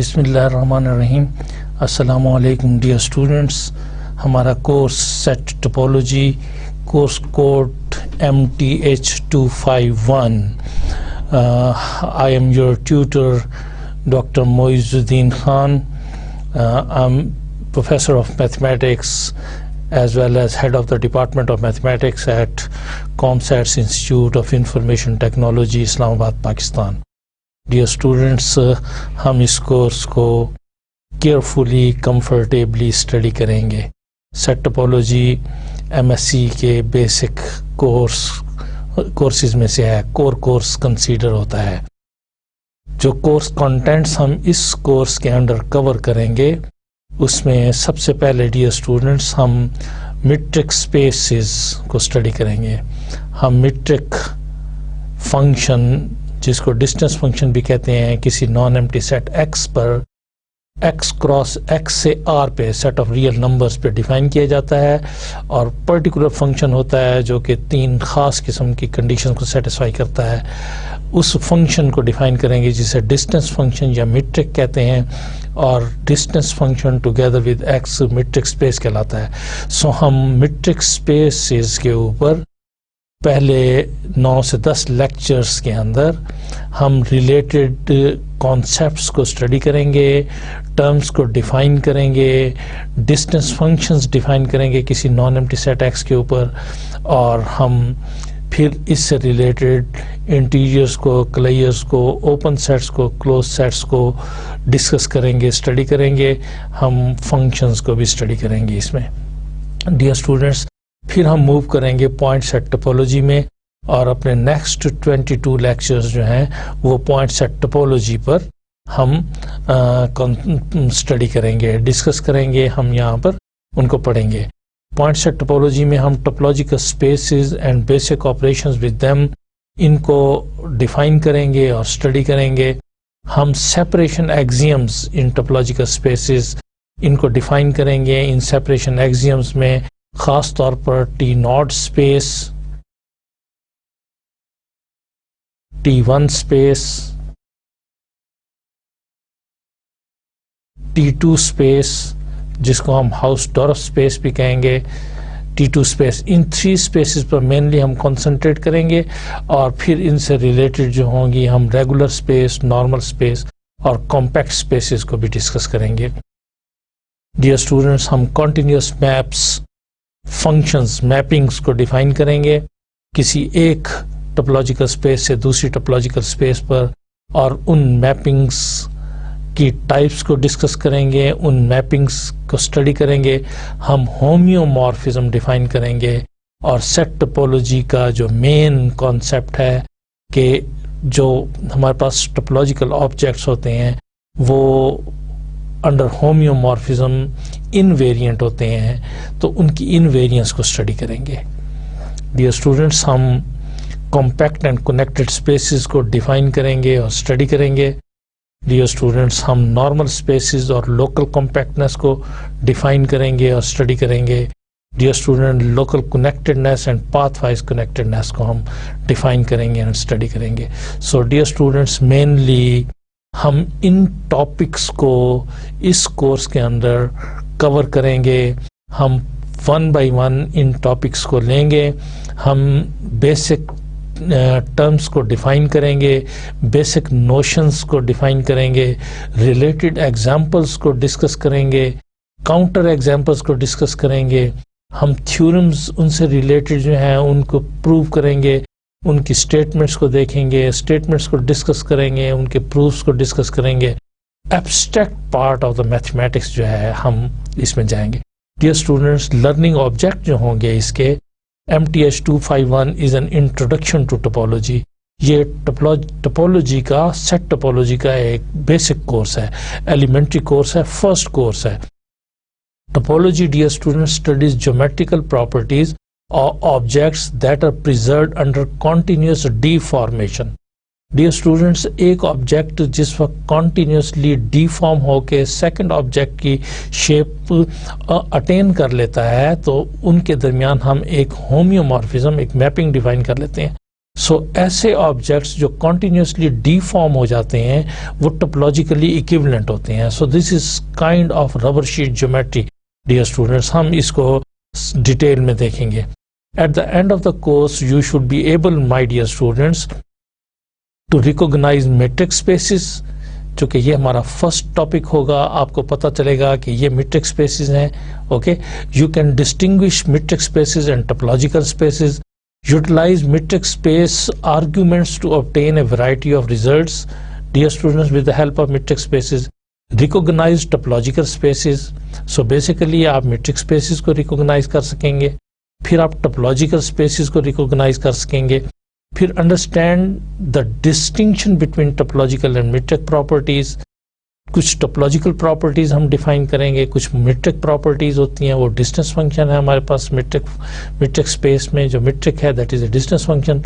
बिस्मिल्लाहिर्रहमानिर्रहीम। अस्सलामु अलैकुम डियर स्टूडेंट्स। हमारा course set topology, course code MTH251। I am your tutor, Dr. Moizuddin Khan. I'm Professor of Mathematics as well as Head of the Department of Mathematics at ComSats Institute of Information Technology, Islamabad, Pakistan. Dear students, हम इस course को carefully comfortably study करेंगे। Set topology MSc के basic courses में से है, core course consider होता है। जो कोर्स कंटेंट्स हम इस कोर्स के अंडर कवर करेंगे उसमें सबसे पहले डियर स्टूडेंट्स हम मीट्रिक स्पेसेस को स्टडी करेंगे। हम मीट्रिक फंक्शन, जिसको डिस्टेंस फंक्शन भी कहते हैं, किसी नॉन एम्प्टी सेट x पर x क्रॉस x से r पे सेट ऑफ रियल नंबर्स पे डिफाइन किया जाता है, और पर्टिकुलर फंक्शन होता है जो कि तीन खास किस्म की कंडीशन को सेटिस्फाई करता है। उस फंक्शन को डिफाइन करेंगे जिसे डिस्टेंस फंक्शन या मीट्रिक कहते हैं, और distance function together with x metric space कहलाता है। सो हम मीट्रिक स्पेसेस के ऊपर पहले 9 से 10 लेक्चर्स के अंदर हम रिलेटेड कॉन्सेप्ट्स को स्टडी करेंगे, टर्म्स को डिफाइन करेंगे, डिस्टेंस फंक्शंस डिफाइन करेंगे किसी नॉन एम्प्टी सेट x के ऊपर, और हम फिर इससे रिलेटेड इंटीजर्स को, क्लाइयर्स को, ओपन सेट्स को, क्लोज सेट्स को डिस्कस करेंगे, स्टडी करेंगे। हम फंक्शंस को भी स्टडी करेंगे इसमें। डियर स्टूडेंट्स, फिर हम मूव करेंगे पॉइंट सेट टोपोलॉजी में, और अपने नेक्स्ट 22 लेक्चर्स जो हैं वो पॉइंट सेट टोपोलॉजी पर हम स्टडी करेंगे, डिस्कस करेंगे, हम यहाँ पर उनको पढ़ेंगे। पॉइंट सेट टोपोलॉजी में हम topological spaces and basic operations with them, इनको डिफाइन करेंगे और स्टडी करेंगे। हम सेपरेशन एक्सियम्स इन टोपोलॉजिकल स्पेसेस, इनको डिफाइन करेंगे। इन सेपरेशन एक्सियम्स में खास तौर पर T0 space, T1 space, T2 space, जिसको हम हाउसडॉर्फ स्पेस भी कहेंगे, T2 स्पेस, इन 3 स्पेसेस पर मेनली हम कंसंट्रेट करेंगे, और फिर इनसे रिलेटेड जो होंगी हम रेगुलर स्पेस, नॉर्मल स्पेस और कॉम्पैक्ट स्पेसेस को भी डिस्कस करेंगे। डियर स्टूडेंट्स, हम कॉन्टिन्यूस मैप्स, फंक्शंस, मैपिंग्स को डिफाइन करेंगे किसी एक टोपोलॉजिकल स्पेस से दूसरी टोपोलॉजिकल स्पेस पर, और उन मैपिंग्स की टाइप्स को डिस्कस करेंगे, उन मैपिंग्स को स्टडी करेंगे। हम होम्योमॉर्फिज्म डिफाइन करेंगे, और सेट टोपोलॉजी का जो मेन कॉन्सेप्ट है कि जो हमारे पास टोपोलॉजिकल ऑब्जेक्ट्स होते हैं वो अंडर होम्योमॉर्फिज्म इनवेरिएंट होते हैं, तो उनकी इनवेरिएंस को स्टडी करेंगे। डियर स्टूडेंट्स, हम कॉम्पैक्ट एंड कनेक्टेड स्पेसेस को डिफाइन करेंगे और स्टडी करेंगे। डियर स्टूडेंट्स, हम नॉर्मल स्पेसेस और लोकल कॉम्पैक्टनेस को डिफाइन करेंगे और स्टडी करेंगे। Dear student, local connectedness and path wise connectedness को हम डिफाइन करेंगे एंड स्टडी करेंगे। सो डियर स्टूडेंट्स, मेनली हम इन टॉपिक्स को इस कोर्स के अंदर कवर करेंगे। हम 1 by 1 इन टॉपिक्स को लेंगे। हम बेसिक टर्म्स को डिफाइन करेंगे, बेसिक नोशंस को डिफाइन करेंगे, रिलेटेड एग्जाम्पल्स को डिस्कस करेंगे, काउंटर एग्जाम्पल्स को डिस्कस करेंगे। हम थ्योरम्स उनसे रिलेटेड जो हैं उनको प्रूव करेंगे, उनकी स्टेटमेंट्स को देखेंगे, स्टेटमेंट्स को डिस्कस करेंगे, उनके प्रूफ्स को डिस्कस करेंगे। Abstract part of the mathematics जो है हम इसमें जाएंगे। डियर स्टूडेंट्स, लर्निंग ऑब्जेक्ट जो होंगे इसके, MTH251 is an introduction to topology. ये टोपोलॉजी का, सेट टोपोलॉजी का एक बेसिक कोर्स है, एलिमेंट्री कोर्स है, फर्स्ट कोर्स है। Topology, dear students, studies geometrical properties or objects that are preserved under continuous deformation। Dear students, एक object जिस वक्त कॉन्टीन्यूसली डिफॉर्म होके सेकंड ऑब्जेक्ट की शेप अटेन कर लेता है, तो उनके दरमियान हम एक होम्योमॉर्फिज्म, एक मैपिंग डिफाइन कर लेते हैं। सो ऐसे ऑब्जेक्ट्स जो कॉन्टिन्यूसली डीफॉर्म हो जाते हैं वो टोपोलॉजिकली इक्विवेलेंट होते हैं. So this is kind of rubber sheet geometry dear students. हम इसको डिटेल में देखेंगे. At the end of the course you should be able my dear students to recognise metric spaces. चूँकि ये हमारा फर्स्ट टॉपिक होगा, आपको पता चलेगा कि ये मैट्रिक स्पेसिस हैं. Okay, you can distinguish metric spaces and topological spaces. Utilize matrix space arguments to obtain a variety of results, dear students, with the help of matrix spaces. Recognize topological spaces. So basically आप matrix spaces को recognize कर सकेंगे, फिर आप topological spaces को recognize कर सकेंगे, फिर understand the distinction between topological and metric properties. कुछ टोपोलॉजिकल प्रॉपर्टीज हम डिफाइन करेंगे, कुछ मेट्रिक प्रॉपर्टीज होती हैं, वो डिस्टेंस फंक्शन है हमारे पास मेट्रिक स्पेस में. जो मेट्रिक है that is a distance function.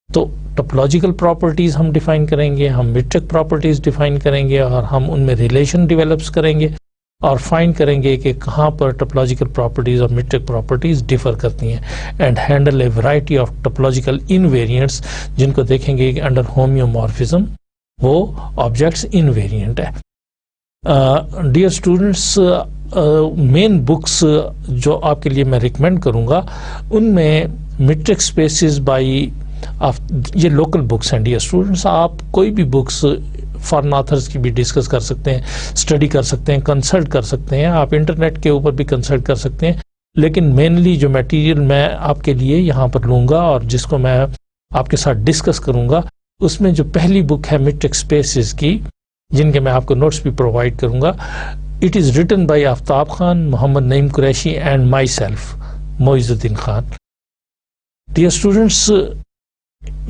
तो टोपोलॉजिकल प्रॉपर्टीज हम डिफाइन करेंगे, हम मेट्रिक प्रॉपर्टीज डिफाइन करेंगे और हम उनमें रिलेशन डेवलप्स करेंगे और फाइंड करेंगे कि कहाँ पर टोपोलॉजिकल प्रॉपर्टीज और मेट्रिक प्रॉपर्टीज डिफर करती हैं. And handle a variety of topological invariants, जिनको देखेंगे कि अंडर होम्योमॉर्फिज्म वो ऑब्जेक्ट्स इनवेरिएंट है. डियर स्टूडेंट्स, मेन बुक्स जो आपके लिए मैं रिकमेंड करूंगा उनमें मैट्रिक स्पेसिस बाय ये लोकल बुक्स हैं. डियर स्टूडेंट्स, आप कोई भी बुक्स फॉरेन ऑथर्स की भी डिस्कस कर सकते हैं, स्टडी कर सकते हैं, कंसल्ट कर सकते हैं. आप इंटरनेट के ऊपर भी कंसल्ट कर सकते हैं. लेकिन मेनली जो मटेरियल मैं आपके लिए यहाँ पर लूँगा और जिसको मैं आपके साथ डिस्कस करूँगा, उसमें जो पहली बुक है मैट्रिक स्पेसिस की, जिनके मैं आपको नोट्स भी प्रोवाइड करूंगा. It is written by Aftab Khan, Mohammad Naeem Qureshi and myself Moizuddin Khan. Dear students,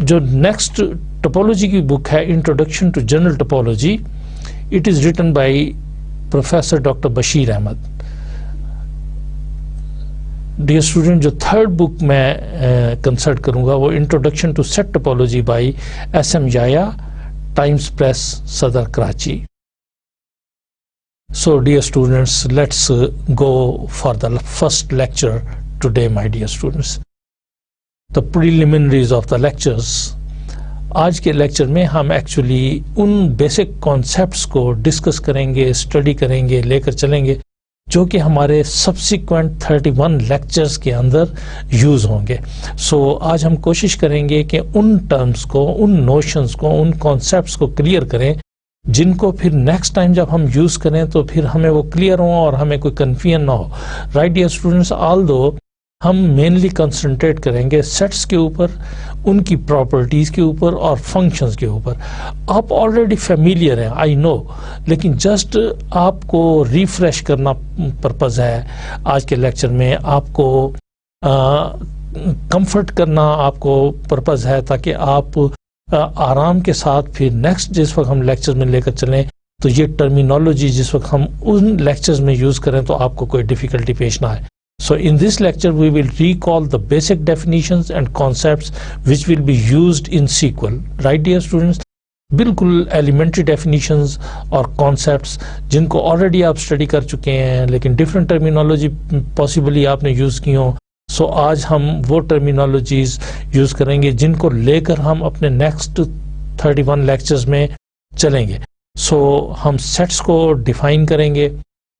जो नेक्स्ट टोपोलॉजी की बुक है introduction to general topology, it is written by professor doctor Bashir Ahmad. Dear student, जो थर्ड बुक मैं कंसल्ट करूंगा वो introduction to set topology by SM Yahya, Times Press, Sadar, Karachi. So dear students, let's go for the first lecture today, my dear students. The preliminaries of the lectures. आज के lecture में हम actually उन basic concepts को discuss करेंगे, study करेंगे, लेकर चलेंगे जो कि हमारे सब्सिक्वेंट 31 लेक्चर्स के अंदर यूज़ होंगे. सो आज हम कोशिश करेंगे कि उन टर्म्स को, उन नोशंस को, उन कॉन्सेप्ट्स को क्लियर करें, जिनको फिर नेक्स्ट टाइम जब हम यूज़ करें तो फिर हमें वो क्लियर हो और हमें कोई कन्फ्यूजन ना हो. राइट डियर स्टूडेंट्स, ऑल्दो हम मेनली कंसंट्रेट करेंगे सेट्स के ऊपर, उनकी प्रॉपर्टीज़ के ऊपर और फंक्शंस के ऊपर. आप ऑलरेडी फेमिलियर हैं, आई नो, लेकिन जस्ट आपको रिफ्रेश करना पर्पज़ है आज के लेक्चर में, आपको कंफर्ट करना आपको पर्पज़ है, ताकि आप आराम के साथ फिर नेक्स्ट जिस वक्त हम लेक्चर में लेकर चलें तो ये टर्मिनोलॉजी जिस वक्त हम उन लेक्चर्स में यूज़ करें तो आपको कोई डिफ़िकल्टी पेश ना आए. So in this lecture we will recall the basic definitions and concepts which will be used in SQL. Right dear students? बिल्कुल elementary definitions और concepts जिनको already आप study कर चुके हैं लेकिन different terminology possibly आपने use की हो. So आज हम वो terminologies use करेंगे जिनको लेकर हम अपने next 31 lectures में चलेंगे. So हम sets को define करेंगे,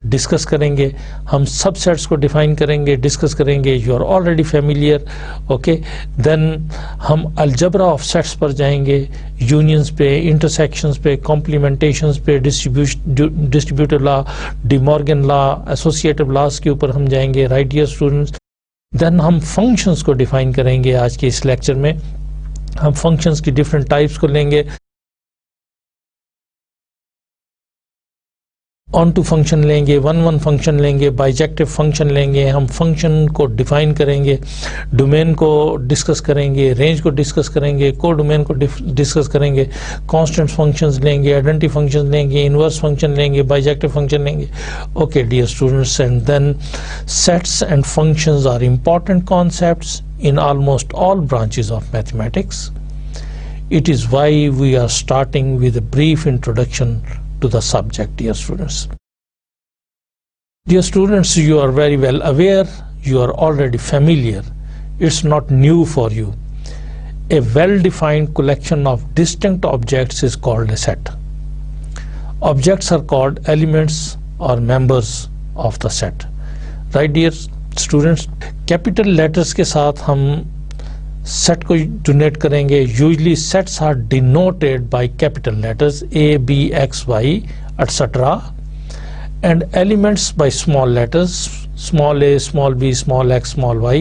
डिस्कस करेंगे, हम सबसेट्स को डिफाइन करेंगे, डिस्कस करेंगे. You are already familiar. Okay, then हम अलजबरा ऑफ सेट्स पर जाएंगे, यूनियंस पे, इंटरसेक्शंस पे, कॉम्प्लीमेंटेशंस पे, distributive law, De Morgan law, associative laws के ऊपर हम जाएंगे. राइट डियर स्टूडेंट्स, देन हम फंक्शंस को डिफाइन करेंगे. आज के इस लेक्चर में हम फंक्शंस की डिफरेंट टाइप्स को लेंगे. ऑन टू फंक्शन लेंगे, वन फंक्शन लेंगे, बाइजेक्टिव फंक्शन लेंगे. हम फंक्शन को डिफाइन करेंगे, डोमेन को डिस्कस करेंगे, रेंज को डिस्कस करेंगे, को डोमेन को डिस्कस करेंगे, कांस्टेंट फंक्शंस लेंगे, आइडेंटिटी फंक्शंस लेंगे, इनवर्स फंक्शन लेंगे, बाइजेक्टिव फंक्शन लेंगे. Okay dear students, and then sets and functions are important concepts in almost all branches of mathematics. It is why we are starting with a brief introduction to the subject, dear students. Dear students, you are very well aware, you are already familiar, it's not new for you. A well-defined collection of distinct objects is called a set. Objects are called elements or members of the set. Right, dear students? Capital letters के साथ हम set को denote करेंगे. Usually sets are denoted by capital letters A, B, X, Y, etc. and elements by small letters small a, small b, small x, small y.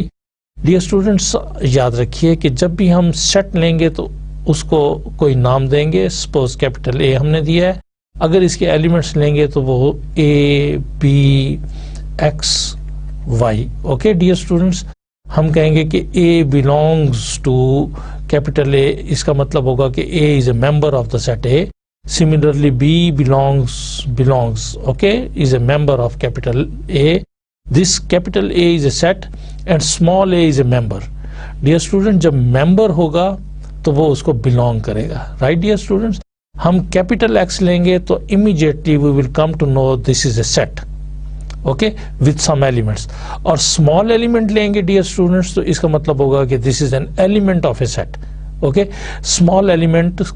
Dear students, याद रखिए कि जब भी हम सेट लेंगे तो उसको कोई नाम देंगे. सपोज कैपिटल ए हमने दिया है, अगर इसके एलिमेंट्स लेंगे तो वो A, B, X, Y. Okay dear students, हम कहेंगे कि A belongs to capital A, इसका मतलब होगा कि A is a member of the set A. Similarly B belongs okay is a member of capital A. This capital A is a set and small a is a member. Dear student, जब member होगा तो वो उसको belong करेगा. Right, dear students? हम capital X लेंगे तो immediately we will come to know this is a set. Okay, with some elements. और small element लेंगे dear students तो इसका मतलब होगा कि this is an element of a set. Okay, small element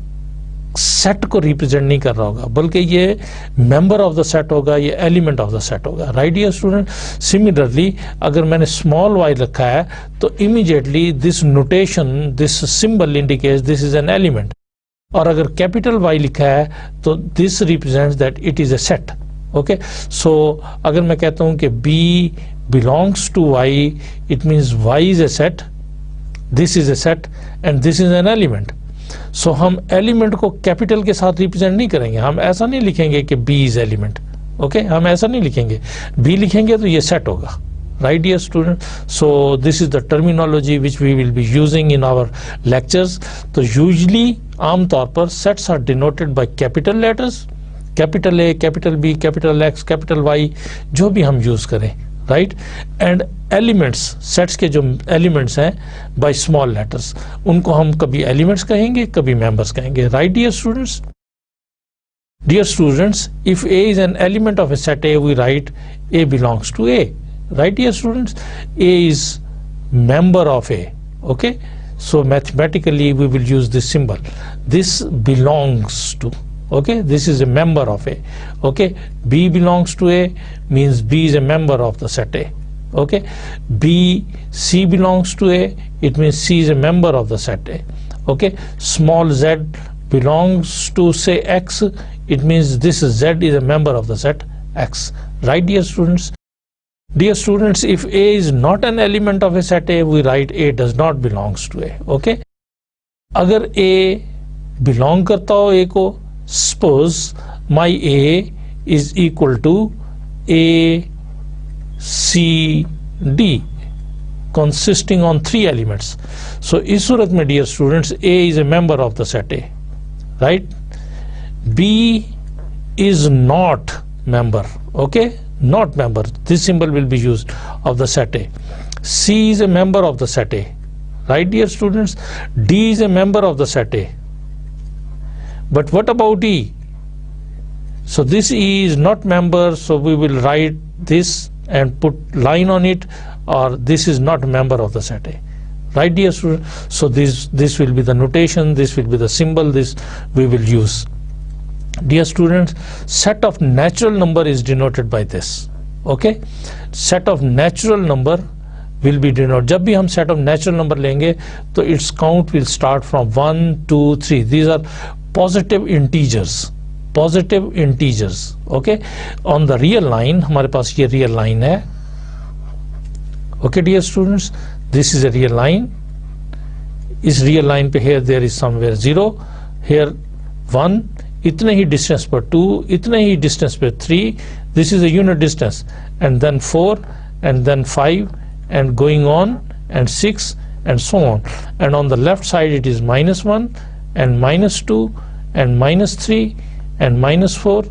set को रिप्रेजेंट नहीं कर रहा होगा, बल्कि ये मेंबर ऑफ द सेट होगा, ये एलिमेंट ऑफ द सेट होगा. Right dear student? सिमिलरली अगर मैंने स्मॉल वाई रखा है तो immediately this notation, this symbol indicates this is an element. और अगर कैपिटल वाई लिखा है तो this represents that it is a set. Okay, so अगर मैं कहता हूं कि B belongs to Y, it means Y is a set, this is a set and this is an element. सो हम एलिमेंट को कैपिटल के साथ रिप्रेजेंट नहीं करेंगे. हम ऐसा नहीं लिखेंगे कि बी इज एलिमेंट. ओके, हम ऐसा नहीं लिखेंगे. बी लिखेंगे तो ये सेट होगा. Right dear student? So this is the terminology which we will be using in our lectures. तो यूजली आमतौर पर sets are denoted by capital letters, capital A, capital B, capital X, capital Y, जो भी हम use करें. Right, and elements, sets के जो elements हैं बाय स्मॉल लेटर्स, उनको हम कभी एलिमेंट्स कहेंगे, कभी मेंबर्स कहेंगे. Right dear students? Dear students, if A is an element of a set A, we write A belongs to A. Right dear students? A is member of A. Okay, so mathematically we will use this symbol. This belongs to, okay, this is a member of A. Okay, B belongs to A means B is a member of the set A. Okay, C belongs to A, it means C is a member of the set A. Okay, small z belongs to say X, it means this Z is a member of the set X. Right, dear students? Dear students, if A is not an element of a set A, we write A does not belongs to A. Okay, अगर A belong करता हो A को, suppose my A is equal to A, C, D consisting on 3 elements. So इस सूरत में dear students, A is a member of the set A. Right? B is not member. Okay, not member. This symbol will be used of the set A. C is a member of the set A. Right, dear students? D is a member of the set A. But what about E? So this E is not member, so we will write this and put line on it, or this is not a member of the set A. Right, dear students? So this will be the notation, this will be the symbol, this we will use. Dear students, set of natural number is denoted by this. Okay, set of natural number will be denoted. जब भी हम set of natural number लेंगे तो its count will start from 1, 2, 3. These are positive integers. Positive integers. Okay, on the real line, हमारे पास ये real line है. Okay, dear students, this is a real line. इस real line पे here there is somewhere 0, here 1. इतने ही distance पर 2, इतने ही distance पर 3, this is a unit distance, and then 4 and then 5 and going on and 6 and so on, and on the left side it is -1 and -2 and -3 and -4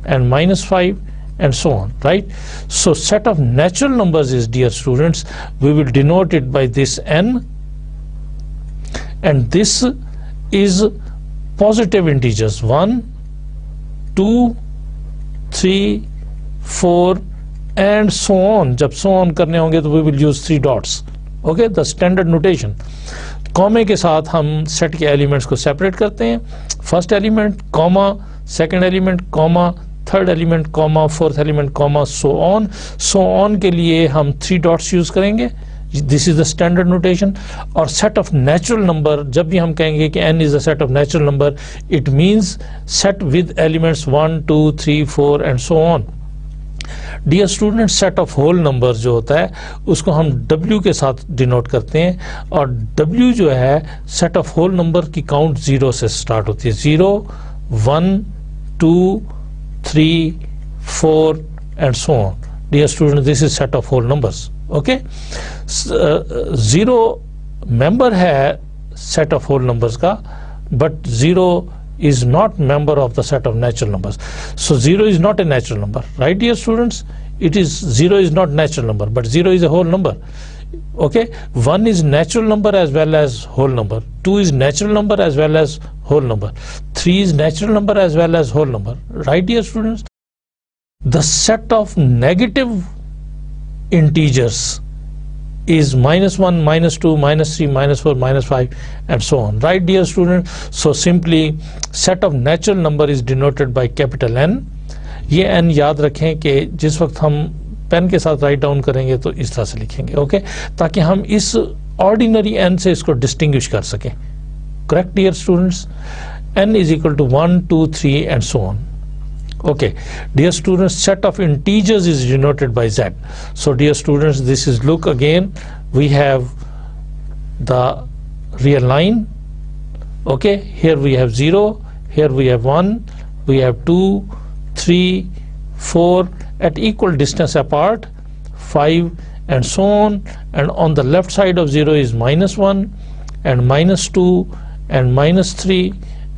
and -5 and so on. Right? So set of natural numbers is, dear students, we will denote it by this n, and this is positive integers 1, 2, 3, 4 and so on. जब so on करने होंगे तो we will use 3 dots. Okay, the standard notation. कॉमे के साथ हम set के elements को separate करते हैं, first element comma, second element comma, third element comma, fourth element comma, so on के लिए हम 3 डॉट्स यूज करेंगे, this is the standard notation. और सेट ऑफ नेचुरल नंबर, जब भी हम कहेंगे कि n is a set of natural number, it means set with elements 1 2 3 4 and so on. Dear student, set of whole number जो होता है उसको हम W के साथ डिनोट करते हैं, और W जो है सेट ऑफ होल नंबर की काउंट 0 से स्टार्ट होती है, 0 1 2 3 4 and so on. Dear student, this is set of whole numbers. Okay, 0 member है सेट ऑफ होल नंबर्स का, but 0 is not member of the set of natural numbers. So 0 is not a natural number, right dear students? It is 0 is not natural number, but 0 is a whole number. Okay, 1 is natural number as well as whole number, 2 is natural number as well as whole number, 3 is natural number as well as whole number, right dear students? The set of negative integers is -1, -2, -3, -4, -5 and so on, right dear student? So simply set of natural number is denoted by capital N. ये n याद रखें कि जिस वक्त हम pen के साथ write down करेंगे तो इस तरह से लिखेंगे, ओके, ताकि हम इस ऑर्डिनरी n से इसको डिस्टिंग्विश कर सकें, correct dear students? n is equal to 1 2 3 and so on. Okay, dear students, set of integers is denoted by Z. So dear students, this is, look again, we have the real line. Okay, here we have 0, here we have 1, we have 2 3 4 at equal distance apart, 5 and so on, and on the left side of 0 is -1 and -2 and -3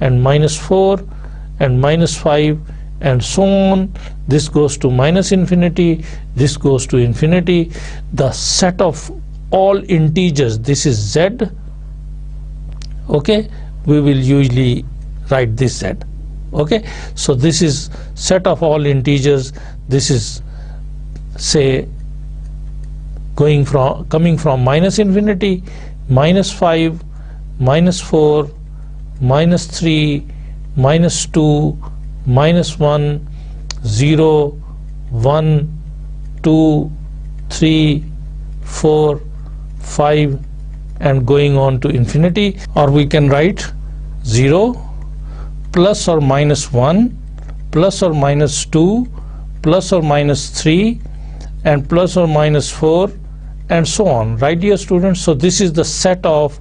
and -4 and -5 and so on. This goes to -infinity, this goes to infinity. The set of all integers, this is Z. Okay, we will usually write this Z. Okay, so this is set of all integers. This is, say, coming from -infinity, -5, -4, -3, -2, -1, 0, 1, 2, 3, 4, 5 and going on to infinity. Or we can write 0 plus or -1 plus or -2 plus or -3 and plus or -4 and so on, right dear students? So this is the set of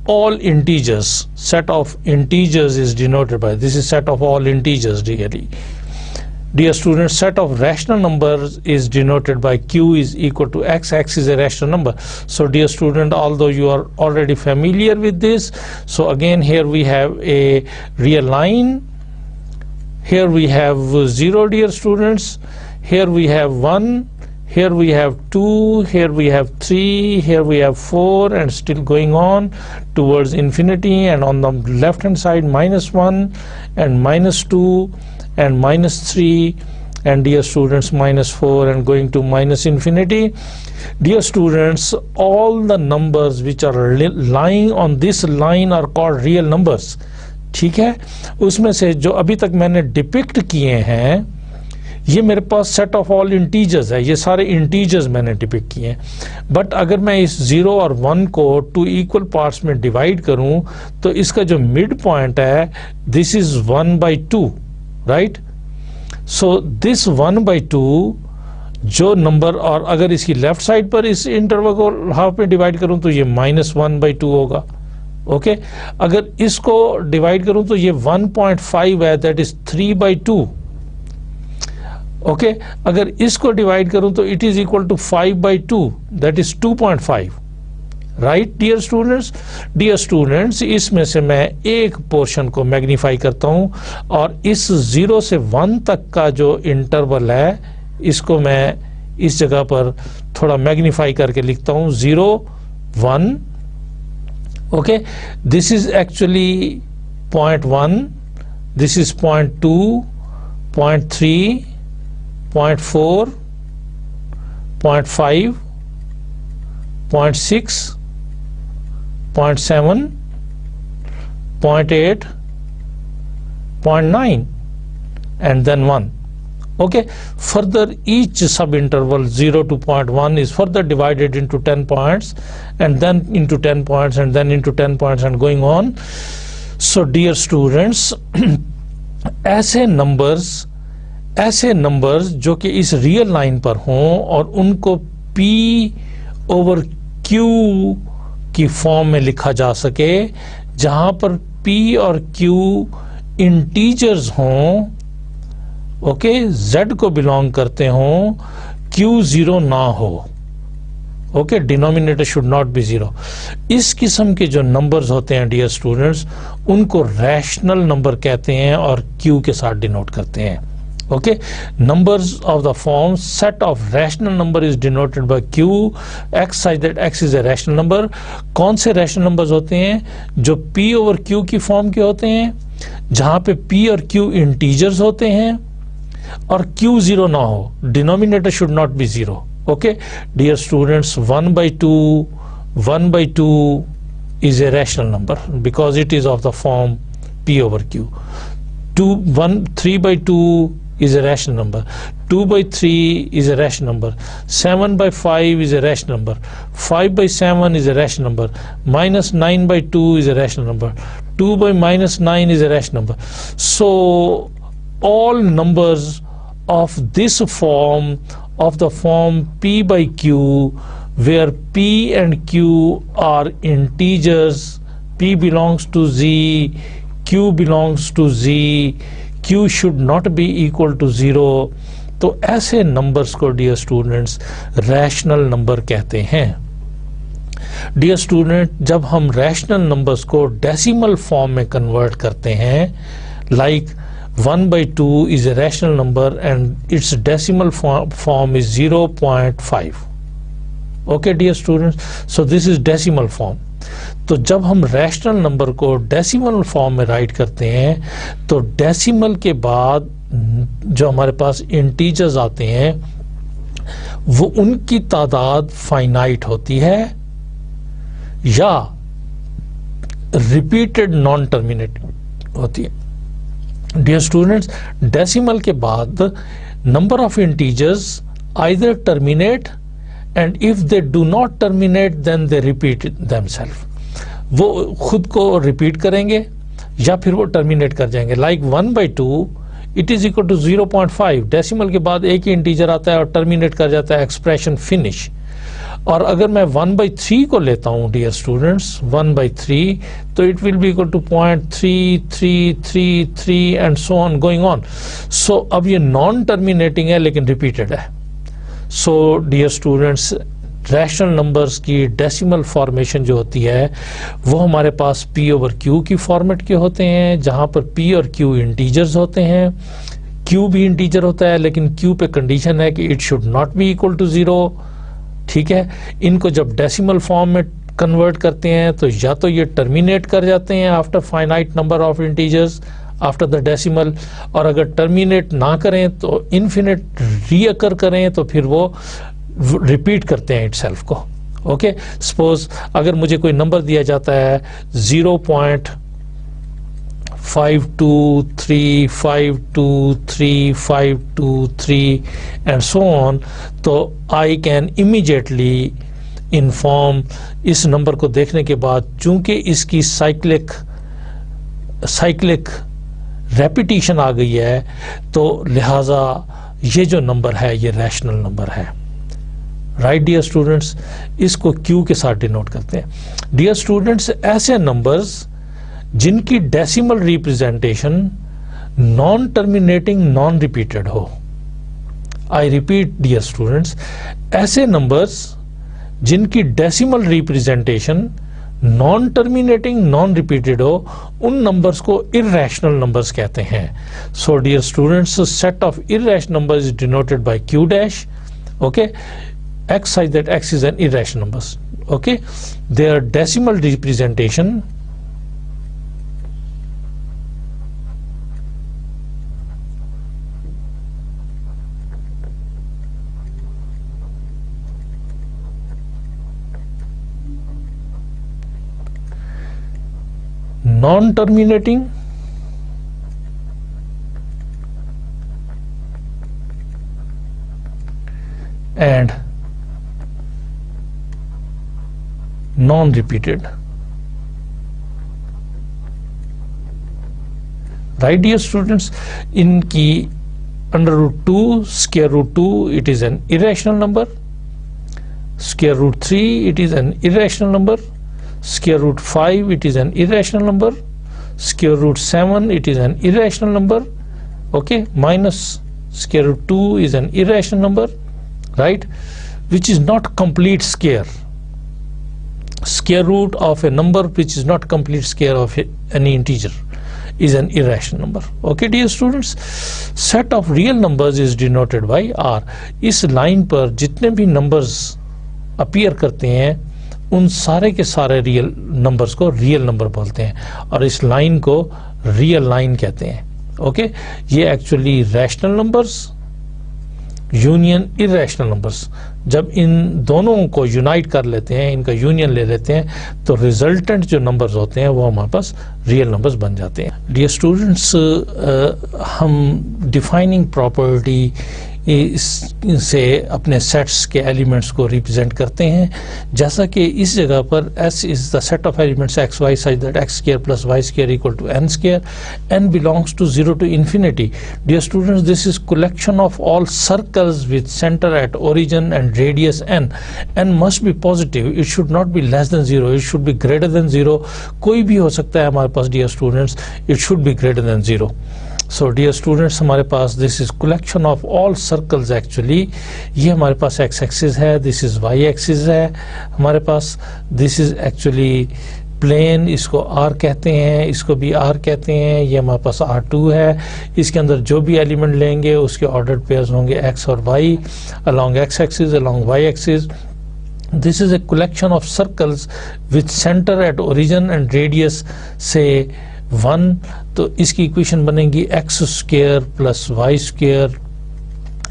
all integers. Set of integers is denoted by, this is set of all integers, dear students. Set of rational numbers is denoted by Q is equal to X. X is a rational number. So dear student, although you are already familiar with this, so again here we have a real line, here we have 0 dear students, here we have 1, here we have 2, here we have 3, here we have 4 and still going on towards infinity, and on the left hand side -1 and -2 and -3 and dear students -4 and going to -infinity. Dear students, all the numbers which are lying on this line are called real numbers. ठीक है, उसमें से जो अभी तक मैंने depict किए हैं ये मेरे पास सेट ऑफ ऑल इंटीजर्स है, ये सारे इंटीजर्स मैंने डिपिक्ट किए हैं। बट अगर मैं इस 0 और 1 को 2 इक्वल पार्ट्स में डिवाइड करूं तो इसका जो मिड पॉइंट है this is 1/2, right? So this 1/2 जो नंबर, और अगर इसकी लेफ्ट साइड पर इस इंटरवल को हाफ में डिवाइड करूं तो ये -1/2 होगा। ओके, अगर इसको डिवाइड करूं तो ये 1.5 है, दैट इज 3/2। ओके, अगर इसको डिवाइड करूं तो it is equal to 5/2, that is 2.5, right dear students? Dear students, इसमें से मैं एक पोर्शन को मैग्नीफाई करता हूं और इस 0 से 1 तक का जो इंटरवल है इसको मैं इस जगह पर थोड़ा मैग्नीफाई करके लिखता हूं, 0 1। Okay, this is actually 0.1, this is 0.2, 0.3, 0.4, 0.5, 0.6, 0.7, 0.8, 0.9, and then 1. Okay, further each sub-interval 0 to 0.1 is further divided into 10 points, and then into 10 points, and then into 10 points, and going on. So dear students, ऐसे numbers जो कि इस real line पर हों और उनको P over Q की form में लिखा जा सके, जहां पर P और Q इंटीजर्स हों, ओके, Z को बिलोंग करते हों, Q 0 ना हो, okay, denominator should not be 0। इस किस्म के जो नंबर्स होते हैं डियर स्टूडेंट्स, उनको रैशनल नंबर कहते हैं और Q के साथ डिनोट करते हैं। Okay, numbers of the form set of rational number is denoted by Q, x such that x is a rational number। कौन से rational numbers होते हैं? जो P over Q की फॉर्म के होते हैं, जहां पे P और Q इंटीजर्स होते हैं और Q 0 ना हो, denominator should not be 0। Okay dear students, 1/2 is a rational number because it is of the form P over Q। 3/2 is a rational number, 2/3 is a rational number, 7/5 is a rational number, 5/7 is a rational number, -9/2 is a rational number, 2/-9 is a rational number। So all numbers of this form, of the form P by Q, where P and Q are integers, P belongs to Z, Q belongs to Z, Q should not be equal to 0, तो ऐसे numbers को dear students rational number कहते हैं। Dear student, जब हम rational numbers को decimal form में convert करते हैं, like 1/2 is a rational number and its decimal form is 0.5। okay dear students, so this is decimal form। तो जब हम रैशनल नंबर को डेसिमल फॉर्म में राइट करते हैं, तो डेसिमल के बाद जो हमारे पास इंटीजर्स आते हैं, वो उनकी तादाद फाइनाइट होती है या रिपीटेड नॉन टर्मिनेटिंग होती है। डियर स्टूडेंट्स, डेसिमल के बाद number of integers either terminate and if they do not terminate then they repeat themselves। वो खुद को रिपीट करेंगे या फिर वो टर्मिनेट कर जाएंगे। Like 1/2 it is equal to 0.5, decimal के बाद एक ही इंटीजर आता है और टर्मिनेट कर जाता है, एक्सप्रेशन फिनिश। और अगर मैं 1/3 को लेता हूं डियर स्टूडेंट्स, 1/3, तो it will be equal to 0.3333 and so on going on. So अब ये नॉन टर्मिनेटिंग है लेकिन रिपीटेड है। So dear students, rational numbers की डेसिमल फॉर्मेशन जो होती है वो हमारे पास P ओवर Q की फॉर्मेट के होते हैं, जहां पर P और Q इंटीजर्स होते हैं, Q भी इंटीजर होता है लेकिन Q पे कंडीशन है कि it should not be equal to 0। ठीक है, इनको जब डेसिमल फॉर्म में कन्वर्ट करते हैं तो या तो ये टर्मिनेट कर जाते हैं after finite number of integers after the decimal, और अगर टर्मिनेट ना करें तो इन्फिनिट रीअकर करें तो फिर वो रिपीट करते हैं इटसेल्फ को। ओके, सपोज अगर मुझे कोई नंबर दिया जाता है 0.523523523523 एंड सो ऑन, तो आई कैन इमीडिएटली इन्फॉर्म इस नंबर को देखने के बाद, चूंकि इसकी साइक्लिक रेपिटेशन आ गई है, तो लिहाजा ये जो नंबर है ये रैशनल नंबर है। राइट डियर स्टूडेंट्स, इसको Q के साथ डिनोट करते हैं। डियर स्टूडेंट्स, ऐसे नंबर्स जिनकी decimal representation non terminating non repeated हो, आई रिपीट डियर स्टूडेंट्स, ऐसे नंबर्स जिनकी decimal representation non terminating non repeated हो, उन नंबर्स को इर्रेशनल नंबर्स कहते हैं। So dear students, set of irrational numbers is denoted by Q dash. Okay, x such that x is an irrational numbers। okay, their decimal representation non-terminating and non-repeated. Right, dear students? In key under root 2, square root 2, it is an irrational number. Square root 3, it is an irrational number. Square root 5, it is an irrational number. Square root 7, it is an irrational number. Okay, minus square root 2 is an irrational number, right, which is not complete square. Square root of a number which is not complete square of any integer is an irrational number. Okay, dear students, set of real numbers is denoted by R. इस line पर जितने भी numbers appear करते हैं उन सारे के सारे रियल नंबर्स को रियल नंबर बोलते हैं और इस लाइन को रियल लाइन कहते हैं. ओके, ये actually rational numbers union irrational numbers, जब इन दोनों को यूनाइट कर लेते हैं, इनका यूनियन ले लेते हैं, तो रिजल्टेंट जो नंबर्स होते हैं वो हमारे पास रियल नंबर्स बन जाते हैं. डियर स्टूडेंट्स, हम डिफाइनिंग प्रॉपर्टी से अपने सेट्स के एलिमेंट्स को रिप्रेजेंट करते हैं, जैसा कि इस जगह पर S is the set of elements X Y such that X square plus Y square equal to n square. n belongs to 0 to infinity. Dear students, this is collection of all circles with center at origin and radius n. n must be positive. It should not be less than 0. It should be greater than 0. कोई भी हो सकता है हमारे पास. Dear students, it should be greater than 0. So dear students, हमारे पास this is collection of all circles actually. ये हमारे पास x axis है, this is y axis है हमारे पास, this is actually प्लेन, इसको R कहते हैं, इसको भी R कहते हैं. ये हमारे पास R2 है. इसके अंदर जो भी एलिमेंट लेंगे उसके ऑर्डर्ड पेयर्स होंगे x और y along x axis, along y axis. This is a collection of circles with center at origin and radius say 1. तो इसकी इक्वेशन बनेगी X square plus Y square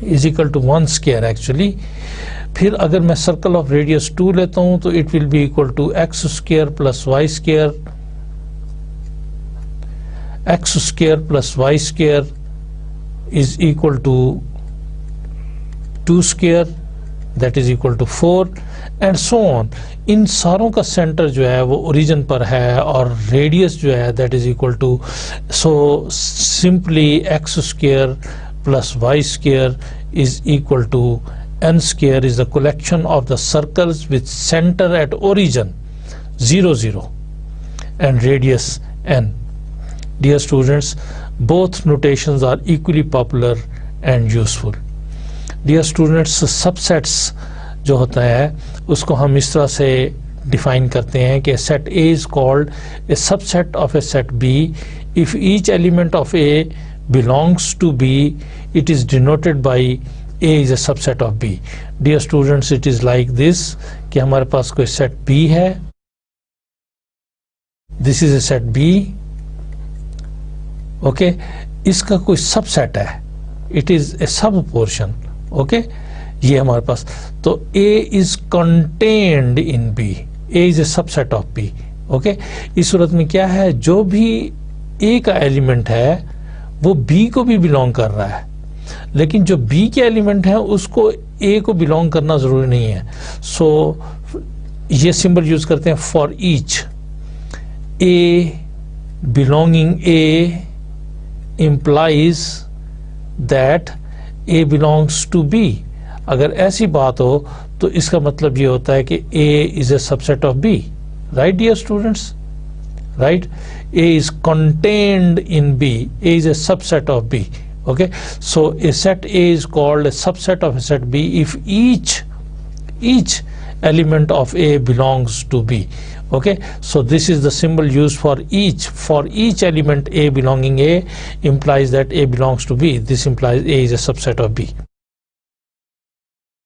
is equal to 1 square actually. फिर अगर मैं circle of radius 2 लेता हूं तो it will be equal to X square plus Y square. X square plus Y square is equal to 2 square that is equal to 4 and so on. इन सारों का centre जो है वो ओरिजिन पर है और रेडियस जो है that is equal to, so simply X square plus Y square is equal to n square is the collection of the circles with center at origin 0 0 and radius n. Dear students, both notations are equally popular and useful. Dear students, subsets जो होता है उसको हम इस तरह से define करते हैं कि set A is called a subset of a set B if each element of A belongs to B. It is denoted by A is a subset of B. Dear students, it is like this कि हमारे पास कोई set B है, this is a set B, okay, इसका कोई subset है, it is a sub portion, okay, ये हमारे पास. तो A is contained in B. A is a subset of B. okay. इस सूरत में क्या है, जो भी A का एलिमेंट है वो B को भी बिलोंग कर रहा है, लेकिन जो B के एलिमेंट है उसको A को बिलोंग करना जरूरी नहीं है. सो ये सिंबल यूज करते हैं for each. A belonging A implies that A belongs to B. अगर ऐसी बात हो तो इसका मतलब ये होता है कि A is a subset of B. Right, dear students? Right? A is contained in B. A is a subset of B. Okay, so a set A is called a subset of a set B if each element of A belongs to B. Okay, so this is the symbol used for each. For each element A belonging A implies that A belongs to B. This implies A is a subset of B.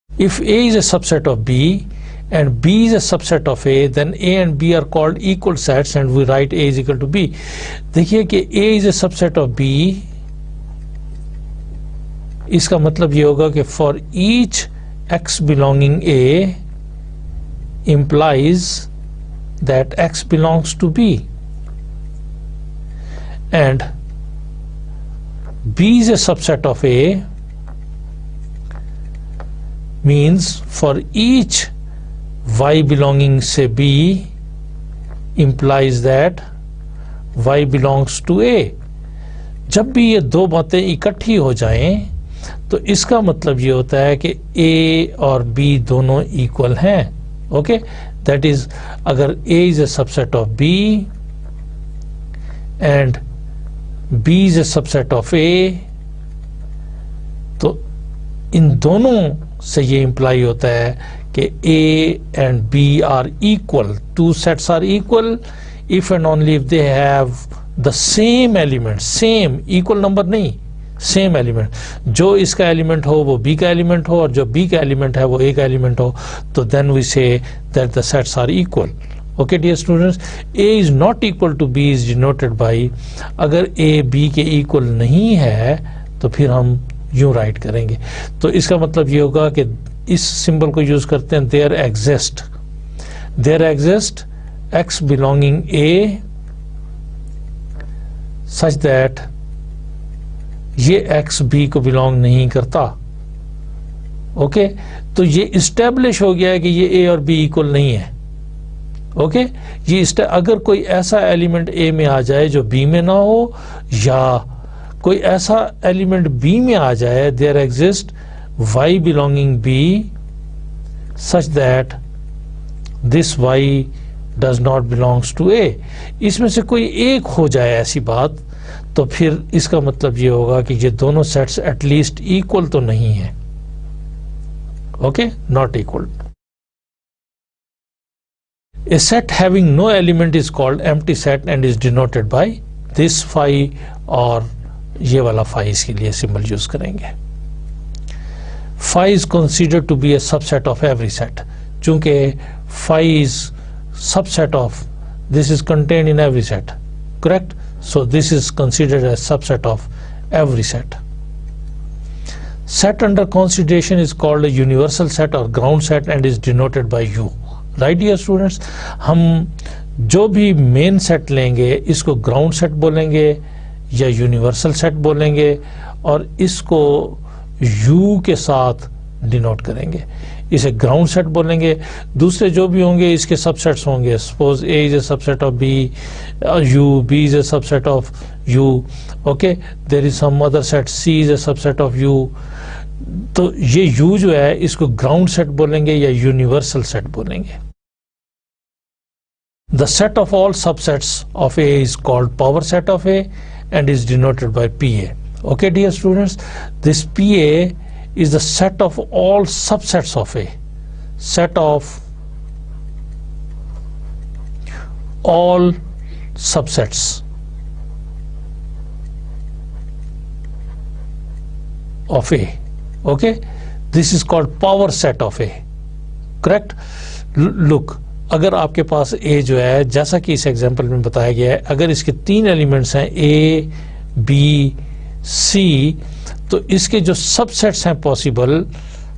If A is a subset of B and B is a subset of A, then A and B are called equal sets and we write A is equal to B. देखिए कि A is a subset of B, इसका मतलब ये होगा कि for each x belonging A implies that x belongs to B. and B is a subset of A means for each y belonging say B implies that y belongs to A. जब भी ये दो बातें इकट्ठी हो जाएं तो इसका मतलब ये होता है कि A और B दोनों इक्वल हैं. ओके, दैट इज अगर A is a subset of B and B is a subset of A, तो इन दोनों से ये इंप्लाई होता है कि A and B are equal. Two sets are equal if and only if they have the same element. Same, equal number नहीं, same element. जो इसका एलिमेंट हो वो B का एलिमेंट हो और जो B का एलिमेंट है वो A का एलिमेंट हो, तो then we say that the sets are equal. Okay dear students, A is not equal to B is denoted by, अगर A B के इक्वल नहीं है तो फिर हम यूं राइट करेंगे. तो इसका मतलब ये होगा कि इस सिंबल को यूज करते हैं there exist X belonging A such that ये X B को बिलोंग नहीं करता. ओके, तो ये इस्टेब्लिश हो गया है कि ये A और B इक्वल नहीं है. ओके, ये अगर कोई ऐसा एलिमेंट A में आ जाए जो B में ना हो, या कोई ऐसा एलिमेंट B में आ जाए, there exist Y belonging B such that this Y does not belongs to A. इसमें से कोई एक हो जाए ऐसी बात, तो फिर इसका मतलब ये होगा कि ये दोनों सेट्स एटलीस्ट इक्वल तो नहीं है. Okay, not equal. A set having no element is called empty set and is denoted by this phi, और ये वाला phi इसके लिए सिंबल यूज करेंगे. Phi is considered to be a subset of every set. चूंकि phi is subset of, this is contained in every set, correct? So this is considered as subset of every set. Set under consideration is called a universal set or ground set and is denoted by U. Right dear students, हम जो भी main set लेंगे इसको ground set बोलेंगे या universal set बोलेंगे, और इसको U के साथ डिनोट करेंगे. इसे ग्राउंड सेट बोलेंगे. दूसरे जो भी होंगे इसके सबसेट्स होंगे. Suppose A is a subset of B, U, B is a subset of U. Okay, there is some other set C is a subset of U. तो ये U जो है इसको ग्राउंड सेट बोलेंगे या यूनिवर्सल सेट बोलेंगे. The set of all subsets of A is called power set of A and is denoted by PA. Okay dear students, this PA is the set of all subsets of A. Set of all subsets of A. Okay, this is called power set of A. Correct? Look, अगर आपके पास A जो है, जैसा कि इस example में बताया गया है, अगर इसके तीन एलिमेंट्स हैं A, B, C, तो इसके जो सबसेट्स हैं पॉसिबल,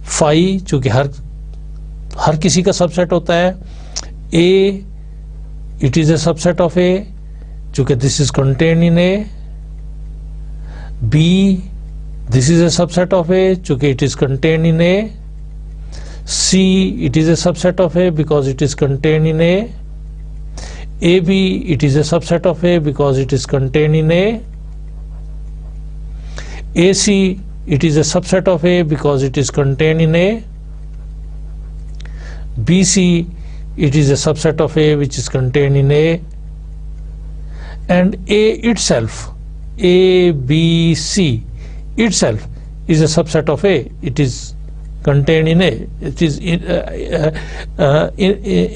फाई चूंकि हर किसी का सबसेट होता है. A, it is a subset of A चूंकि this is contain in A. B, this is a subset of A चूंकि it is contained in A. C, it is a subset of A because it is contained in A. AB, it is a subset of A because it is contained in A. AC, it is a subset of A because it is contained in A. BC, it is a subset of A which is contained in A. And A itself, A, B, C itself is a subset of A. It is contained in A. It is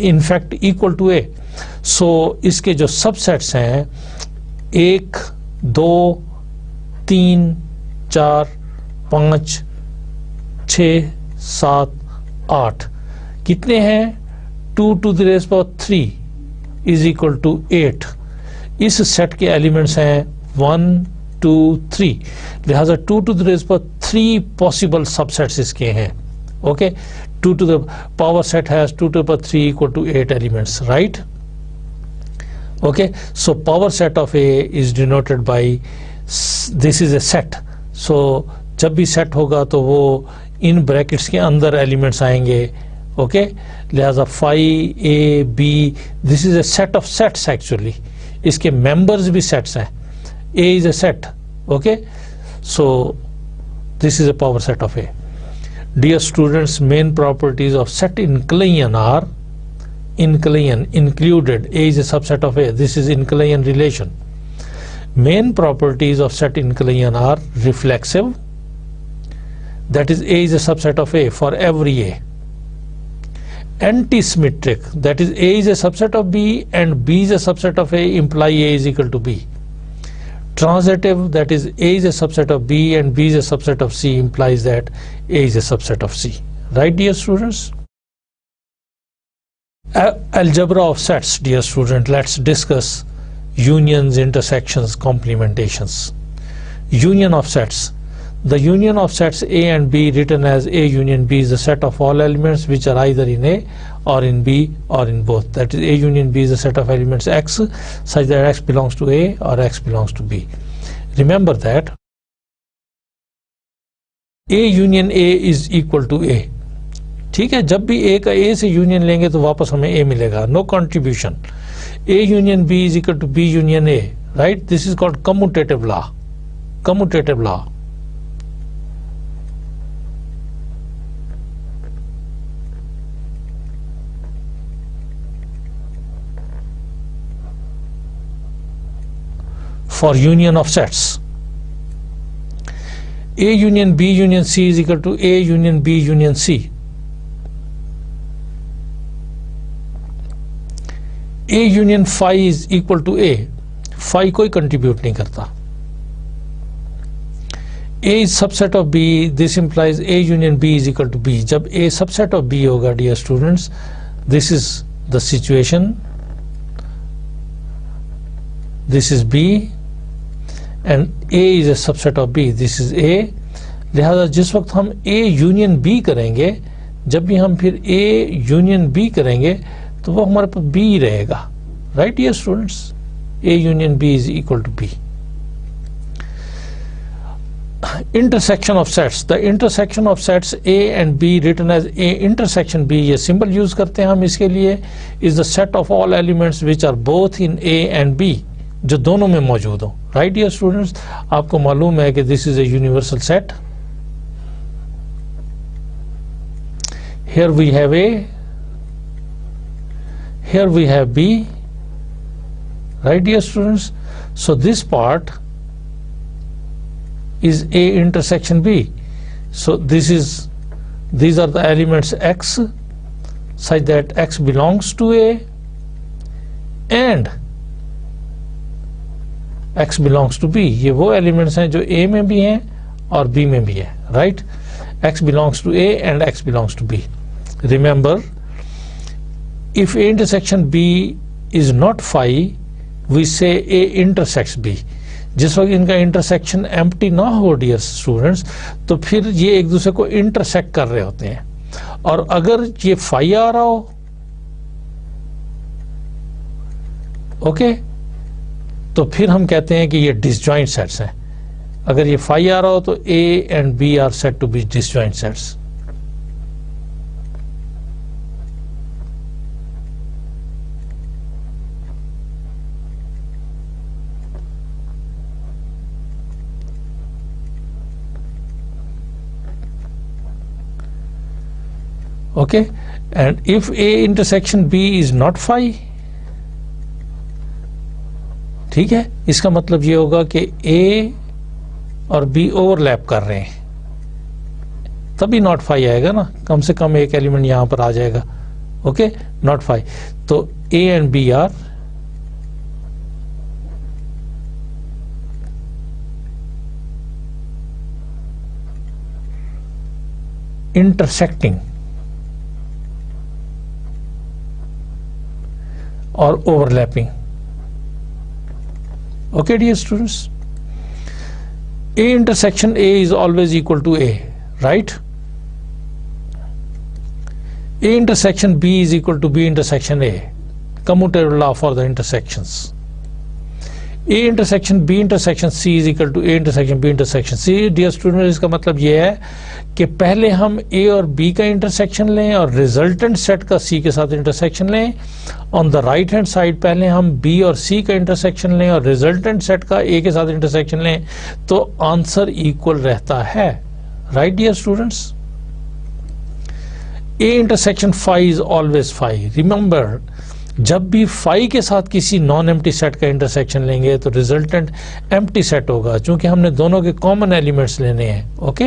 in fact equal to A. So इसके जो subsets हैं 1, 2, 3, 4, 5, 6, 7, 8 कितने हैं? 2 to the raised power 3 is equal to 8. इस set के elements हैं 1, 2, 3. लिहाजा 2 to the raised power 3 possible subsets इसके हैं. Okay, 2 to the power set has 2 to the power 3 equal to 8 elements, right? Okay, so power set of A is denoted by this is a set. So जब भी set होगा तो वो in brackets के अंदर elements आएंगे. Okay, लिहाजा phi A B this is a set of sets. Actually इसके मेंबर्स भी सेट्स हैं. A is a set. Okay, so this is a power set of A. Dear students, main properties of set Euclidean are Euclidean included. A is a subset of A. This is Euclidean relation. Main properties of set Euclidean are reflexive. That is, A is a subset of A for every A. Antisymmetric. That is, A is a subset of B and B is a subset of A, imply A is equal to B. Transitive, that is, A is a subset of B and B is a subset of C, implies that A is a subset of C. Right, dear students? Algebra of sets, dear student. Let's discuss unions, intersections, complementations. Union of sets. The union of sets A and B, written as A union B, is the set of all elements which are either in A or in B or in both. That is, A union B is the set of elements X such that X belongs to A or X belongs to B. Remember that A union A is equal to A. ठीक है, जब भी A का A से union लेंगे तो वापस हमें A मिलेगा. No contribution. A union B is equal to B union A. Right? This is called commutative law. Commutative law. For union of sets, A union B union C is equal to A union B union C. A union phi is equal to A. Phi कोई contribute नहीं करता. A is subset of B. This implies A union B is equal to B. जब A subset of B होगा, dear students, this is the situation. This is B. And A is a subset of B. This is A. लिहाजा जिस वक्त हम A union B करेंगे, जब भी हम फिर A यूनियन B करेंगे तो वो हमारे पास B रहेगा. Right dear students? A union B is equal to B. Intersection of sets. The intersection of sets A and B, written as A intersection B, ये सिंबल यूज करते हैं हम इसके लिए, is the set of all elements which are both in A and B, जो दोनों में मौजूद हो. Right dear students? आपको मालूम है कि this is a universal set. Here we have A, here we have B. Right dear students? So this part is A intersection B. So these are the elements X such that X belongs to A and X belongs to B. ये वो elements हैं जो A में भी हैं और B में भी है. Right? X belongs to A and X belongs to B. Remember, if A intersection B is not phi, we say A intersects B. जिस वक्त इनका इंटरसेक्शन एम्प्टी ना हो डियर स्टूडेंट्स, तो फिर ये एक दूसरे को इंटरसेक्ट कर रहे होते हैं. और अगर ये फाई आ रहा हो, ओके, तो फिर हम कहते हैं कि ये डिसजॉइंट सेट्स हैं. अगर ये फाई आ रहा हो तो A and B are said to be disjoint sets. Okay, and if A intersection B is not phi, ठीक है, इसका मतलब ये होगा कि A और B ओवरलैप कर रहे हैं, तभी नॉट फाई आएगा ना. कम से कम एक एलिमेंट यहां पर आ जाएगा. Okay, not phi. तो A and B are intersecting or overlapping. Okay, dear students? A intersection A is always equal to A, right? A intersection B is equal to B intersection A. commutative law for the intersections. A intersection B intersection C is equal to A intersection B intersection C. Dear student, इसका मतलब ये है कि पहले हम A और B का intersection लें और रिजल्टेंट सेट का C के साथ इंटरसेक्शन लें. On the right hand side पहले हम B और C का इंटरसेक्शन लें और रिजल्टेंट सेट का A के साथ इंटरसेक्शन लें, तो आंसर इक्वल रहता है. Right dear students? A intersection phi is always phi. Remember, जब भी फाई के साथ किसी नॉन एम्प्टी सेट का इंटरसेक्शन लेंगे तो रिजल्टेंट एम्प्टी सेट होगा, क्योंकि हमने दोनों के कॉमन एलिमेंट्स लेने हैं. Okay,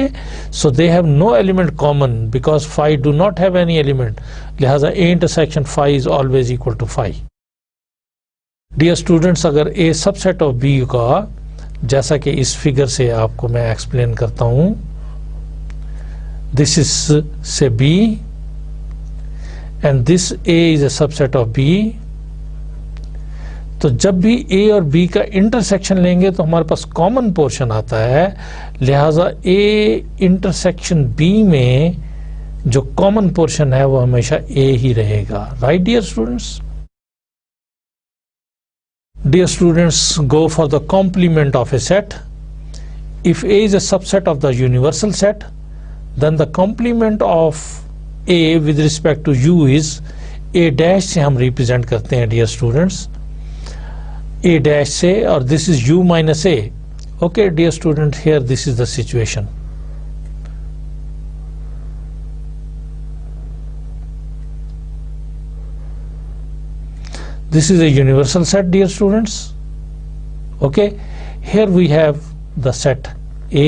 so they have no element common because phi do not have any element. लिहाजा A intersection phi is always equal to phi. Dear students, अगर ए सबसेट ऑफ बी का, जैसा कि इस फिगर से आपको मैं एक्सप्लेन करता हूं, दिस इज से B and this A is a subset of B. तो जब भी A और B का इंटरसेक्शन लेंगे तो हमारे पास कॉमन पोर्शन आता है. लिहाजा A इंटरसेक्शन B में जो कॉमन पोर्शन है वो हमेशा A ही रहेगा. Right dear students? Dear students, go for the complement of a set. If A is a subset of the universal set, then the complement of A with respect to U is A dash से हम represent करते हैं dear students, A dash से, और this is U minus A. Okay dear student, here this is the situation. This is a universal set, dear students. Okay, here we have the set A,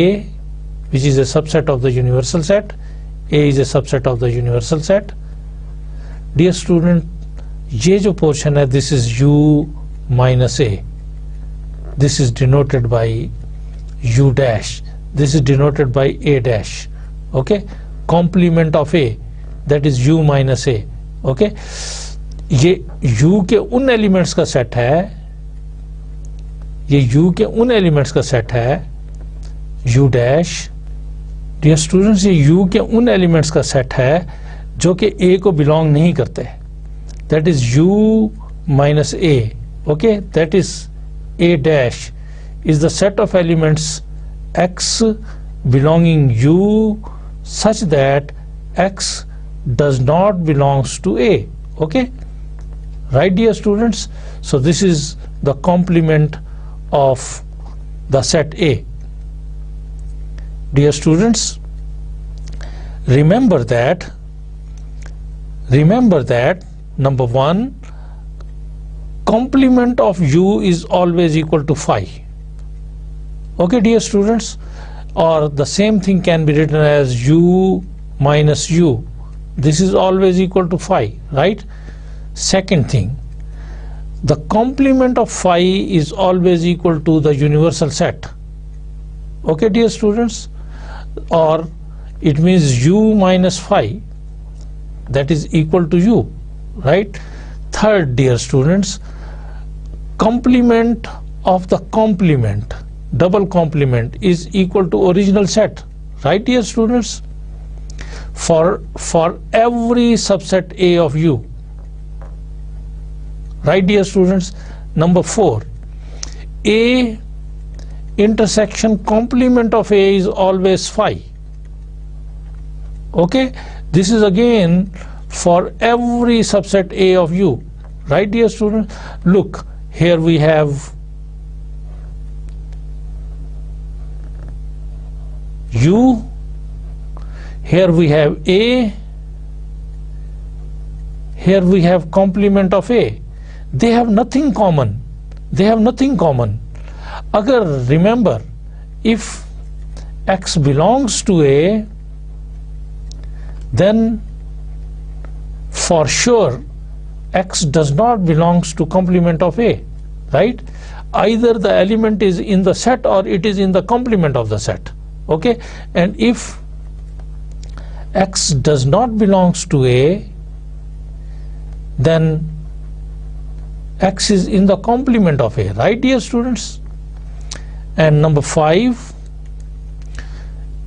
which is a subset of the universal set. A is a subset of the universal set. Dear student, ये जो portion है, this is U minus A. This is denoted by U dash. This is denoted by A dash. Okay, complement of A, that is U minus A. Okay, ये U के उन elements का set है, ये U के उन elements का set है, U dash. डियर स्टूडेंट्स, ये U के उन एलिमेंट्स का सेट है जो कि A को बिलोंग नहीं करते. That is U minus A. Okay, that is A dash is the set of elements X belonging U such that X does not belongs to A. Okay, right dear students? So this is the complement of the set A. Dear students, remember that number one, complement of U is always equal to phi. Okay dear students, or the same thing can be written as U minus U. This is always equal to phi, right? Second thing, the complement of phi is always equal to the universal set. Okay dear students, or it means U minus phi, that is equal to U, right? Third dear students, complement of the complement, double complement, is equal to original set, right dear students? For every subset A of U, right dear students? Number 4, A intersection complement of A is always phi. Okay, this is again for every subset A of U, right dear students? Look, here we have U, here we have A, here we have complement of A. They have nothing common. They have nothing common. Agar remember, if X belongs to A, then for sure X does not belongs to complement of A, right? Either the element is in the set or it is in the complement of the set. Okay, and if X does not belongs to A, then X is in the complement of A, right dear students? And number 5,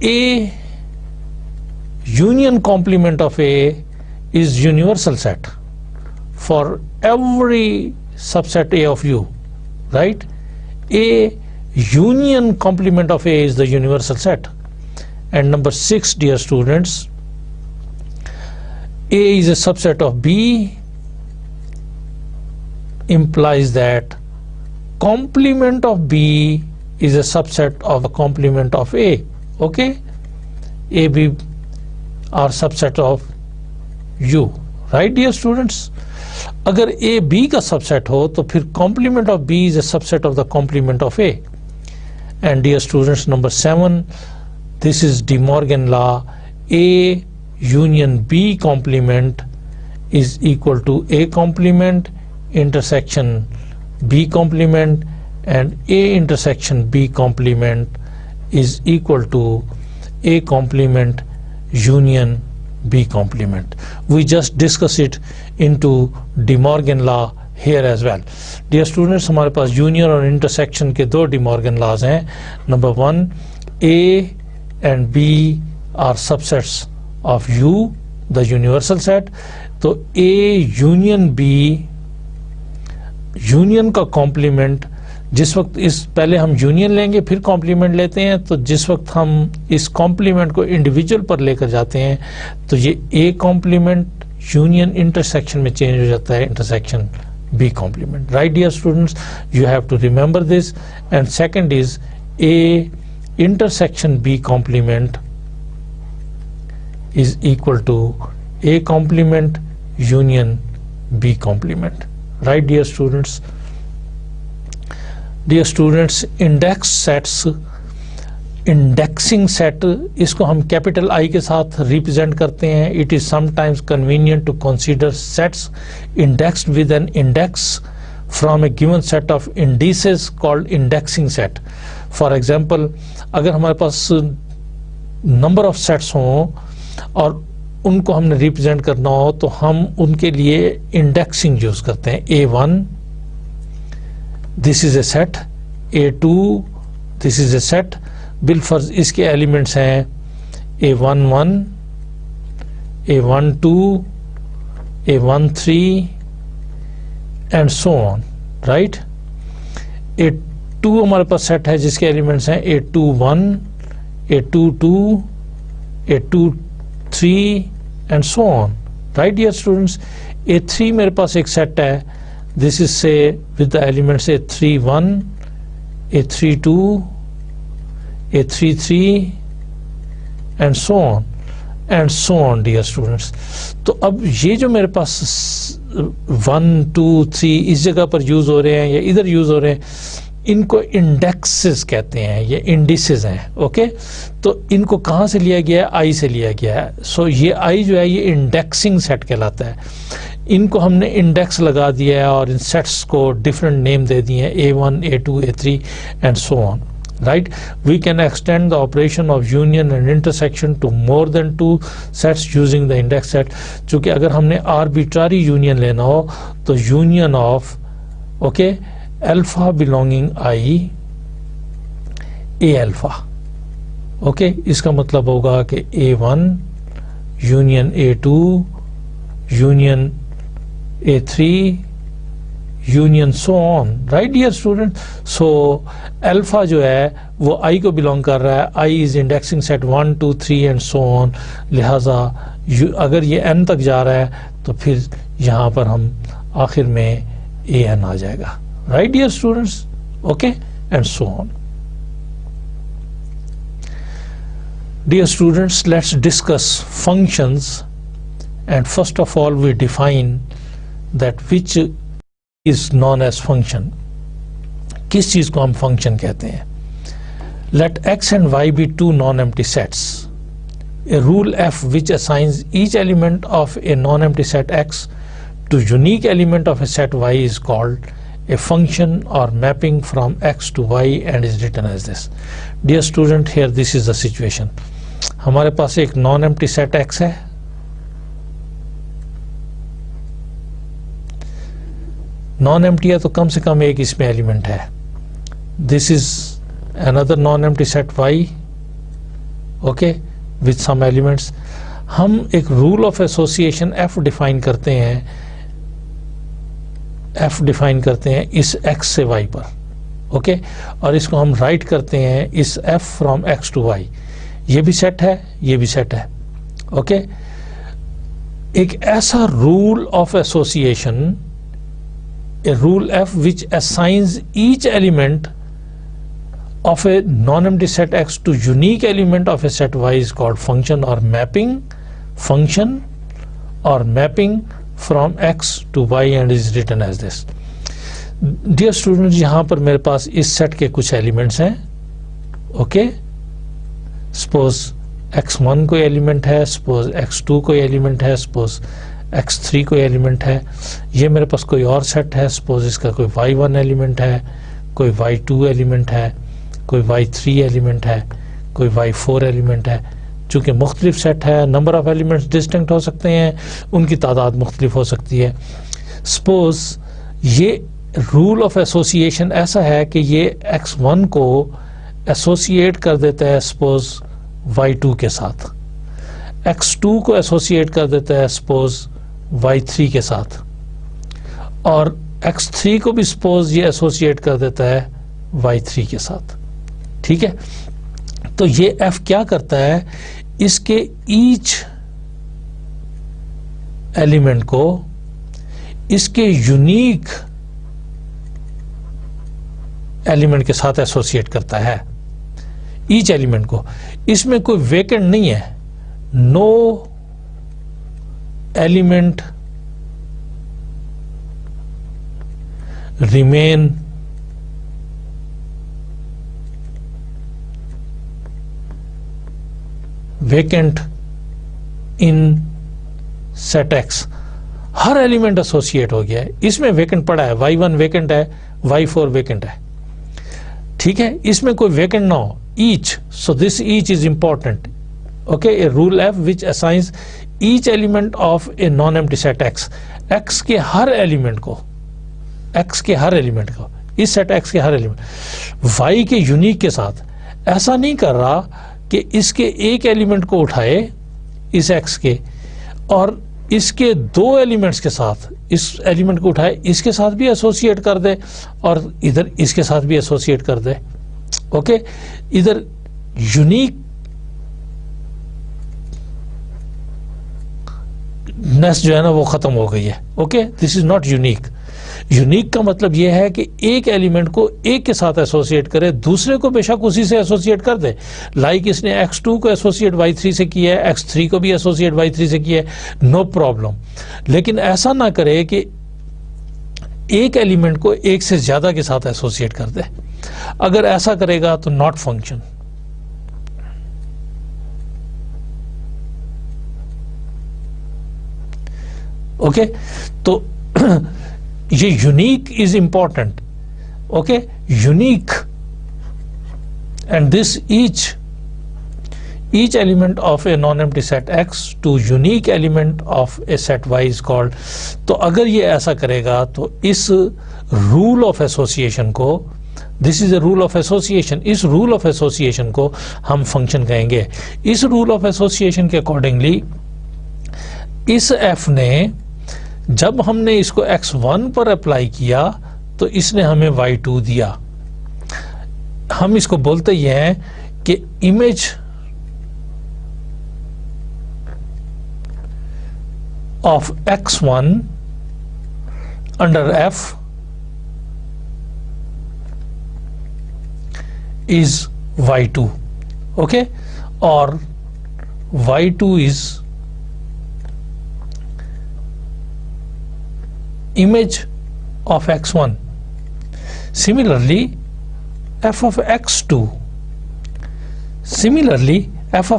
A union complement of A is universal set. for every subset A of U, right? A union complement of A is the universal set. And number 6, dear students, A is a subset of B implies that complement of B is a subset of a complement of A. Okay, A, B are subset of U, right dear students? अगर A B का subset हो तो फिर complement of B is a subset of the complement of A. And dear students, number 7, this is De Morgan law. A union B complement is equal to A complement intersection B complement, and A intersection B complement is equal to A complement union B complement. We just discuss it into De Morgan law here as well. Dear students, हमारे पास union और intersection के दो De Morgan laws हैं. Number 1, A and B are subsets of U, the universal set. तो A union B, union का complement, जिस वक्त इस पहले हम यूनियन लेंगे फिर कॉम्प्लीमेंट लेते हैं, तो जिस वक्त हम इस कॉम्प्लीमेंट को इंडिविजुअल पर लेकर जाते हैं तो ये ए कॉम्प्लीमेंट यूनियन इंटरसेक्शन में चेंज हो जाता है intersection B complement. Right dear students, you have to remember this. And second is A intersection B complement is equal to A complement union B complement. Right dear students? Dear students, index sets, indexing set, इसको हम capital I के साथ represent करते हैं. It is sometimes convenient to consider sets indexed with an index from a given set of indices called indexing set. For example, अगर हमारे पास number of sets हों और उनको हमने रिप्रेजेंट करना हो तो हम उनके लिए इंडेक्सिंग यूज करते हैं. A1 this is a set, A2 this is a set. बिलफर्ज इसके एलिमेंट्स हैं A11, A12, A13 and so on. Right, A2 हमारे पास सेट है जिसके एलिमेंट्स हैं A21, A22, A23 and so on. Right dear students? A3 मेरे पास एक set है. This is say with the elements A31, A32, A33 and so on and so on dear students. तो अब ये जो मेरे पास 1, 2, 3 इस जगह पर यूज हो रहे हैं या इधर यूज हो रहे हैं, इनको इंडेक्सेस कहते हैं, ये इंडिसेस हैं. ओके, तो इनको कहाँ से लिया गया है? आई से लिया गया है. सो ये आई जो है ये इंडेक्सिंग सेट कहलाता है. इनको हमने इंडेक्स लगा दिया है और इन सेट्स को डिफरेंट नेम दे दिए हैं, A1, A2, A3 and so on. Right, we can extend the operation of union and intersection to more than 2 sets using the index set. चूंकि अगर हमने आर्बिट्ररी यूनियन लेना हो तो union of okay alpha belonging I A alpha. Okay, इसका मतलब होगा कि A1 union A2 union A3 union so on. Right dear student? So alpha जो है वो I को बिलोंग कर रहा है. I is indexing set 1, 2, 3 and so on. लिहाजा अगर ये n तक जा रहा है तो फिर यहाँ पर हम आखिर में AN आ जाएगा. Right dear students? Okay, and so on. Dear students, let's discuss functions, and first of all we define that which is known as function. किस चीज को हम function कहते हैं? Let x and y be two non-empty sets. A rule f which assigns each element of a non-empty set x to unique element of a set y is called a function or mapping from x to y and is written as this. Dear student, here this is the situation. हमारे पास एक non empty set x है. Non empty है तो कम से कम एक इसमें एलिमेंट है. This is another non empty set y, okay, with some elements. हम एक rule of association f define करते हैं f डिफाइन करते हैं इस x से y पर, ओके, और इसको हम राइट करते हैं इस f from x to y। ये भी सेट है, ये भी सेट है, ओके। एक ऐसा rule of association, a rule f which assigns each element of a non-empty set x to unique element of a set y is called function or mapping from x to y and is written as this. Dear students, यहाँ पर मेरे पास इस set के कुछ elements हैं, okay. Suppose x1 कोई element है, suppose x2 कोई एलिमेंट है, सपोज x3 कोई एलिमेंट है। ये मेरे पास कोई और सेट है, सपोज इसका कोई y1 एलिमेंट है, कोई y2 एलिमेंट है, कोई y3 एलिमेंट है, कोई y4 एलिमेंट है। चूँकि मुख्तलिफ सेट है, नंबर ऑफ एलिमेंट्स डिस्टिंक्ट हो सकते हैं, उनकी तादाद मुख्तलिफ हो सकती है। सपोज ये रूल ऑफ एसोसिएशन ऐसा है कि ये x1 को एसोसिएट कर देता है सपोज y2 के साथ, x2 को एसोसिएट कर देता है सपोज y3 के साथ, और x3 को भी सपोज ये एसोसिएट कर देता है y3 के साथ, ठीक है। तो ये f क्या करता है, इसके ईच एलिमेंट को इसके यूनिक एलिमेंट के साथ एसोसिएट करता है, ईच एलिमेंट को। इसमें कोई वेकेंट नहीं है, no element remain vacant in set X. हर एलिमेंट एसोसिएट हो गया है, इसमें वेकेंट पड़ा है, y1 वेकेंट है, y4 वेकेंट है, ठीक है। इसमें कोई वेकेंट ना हो, each, so this each is important, okay. A rule F which assigns each element of a non empty set x, x के हर एलिमेंट को, एक्स के हर एलिमेंट को, इस सेट एक्स के हर एलिमेंट वाई के यूनिक के साथ। ऐसा नहीं कर रहा कि इसके एक एलिमेंट को उठाए इस एक्स के और इसके दो एलिमेंट्स के साथ इस एलिमेंट को उठाए, इसके साथ भी एसोसिएट कर दे और इधर इसके साथ भी एसोसिएट कर दे, ओके। इधर यूनिक नेस जो है ना वो खत्म हो गई है, okay. This is not unique. Unique का मतलब यह है कि एक एलिमेंट को एक के साथ एसोसिएट करे, दूसरे को बेशक उसी से एसोसिएट कर दे। लाइक इसने x2 को एसोसिएट y3 से किया है, x3 को भी एसोसिएट y3 से किया है, नो प्रॉब्लम। लेकिन ऐसा ना करे कि एक एलिमेंट को एक से ज्यादा के साथ एसोसिएट कर दे। अगर ऐसा करेगा तो नॉट फंक्शन, ओके। तो ये unique is important, okay, unique, and this each element of a non empty set X to unique element of a set Y is called. तो अगर ये ऐसा करेगा तो इस रूल ऑफ एसोसिएशन को, this is a rule of association, इस rule of association को हम फंक्शन कहेंगे। इस रूल ऑफ एसोसिएशन के अकॉर्डिंगली इस एफ ने, जब हमने इसको x1 पर अप्लाई किया तो इसने हमें y2 दिया। हम इसको बोलते ही हैं कि image of x1 under f is y2, okay, और y2 is image of x1. Similarly, f of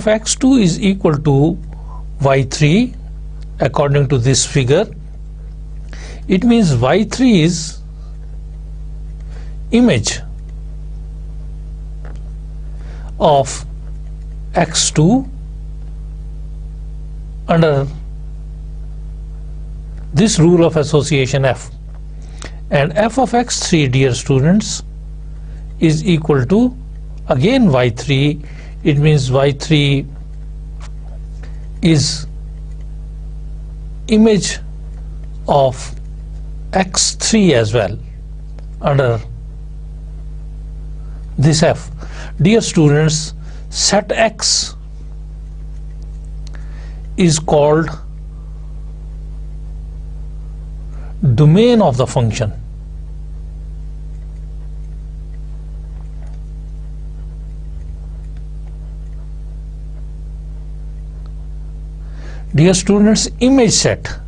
x2 is equal to y3 according to this figure. It means y3 is image of x2 under this rule of association f, and f of x3, dear students, is equal to again y3. It means y3 is image of x3 as well under this f. Dear students, set x is called domain of the function. Dear students, image set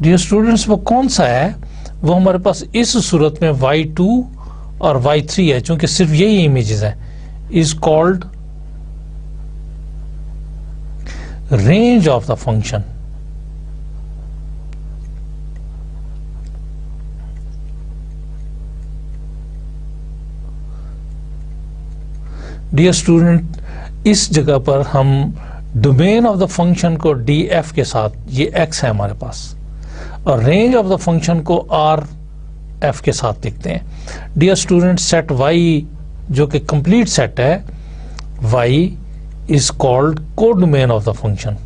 dear students वो कौन सा है? वो हमारे पास इस सूरत में y2 और y3 है, चूंकि सिर्फ यही इमेजेस हैं. Is called range of the function. Dear student, इस जगह पर हम डोमेन ऑफ द फंक्शन को df के साथ, ये x है हमारे पास, और रेंज ऑफ द फंक्शन को rf के साथ लिखते हैं. डियर स्टूडेंट, सेट y जो कि कंप्लीट सेट है, y is called codomain of the function.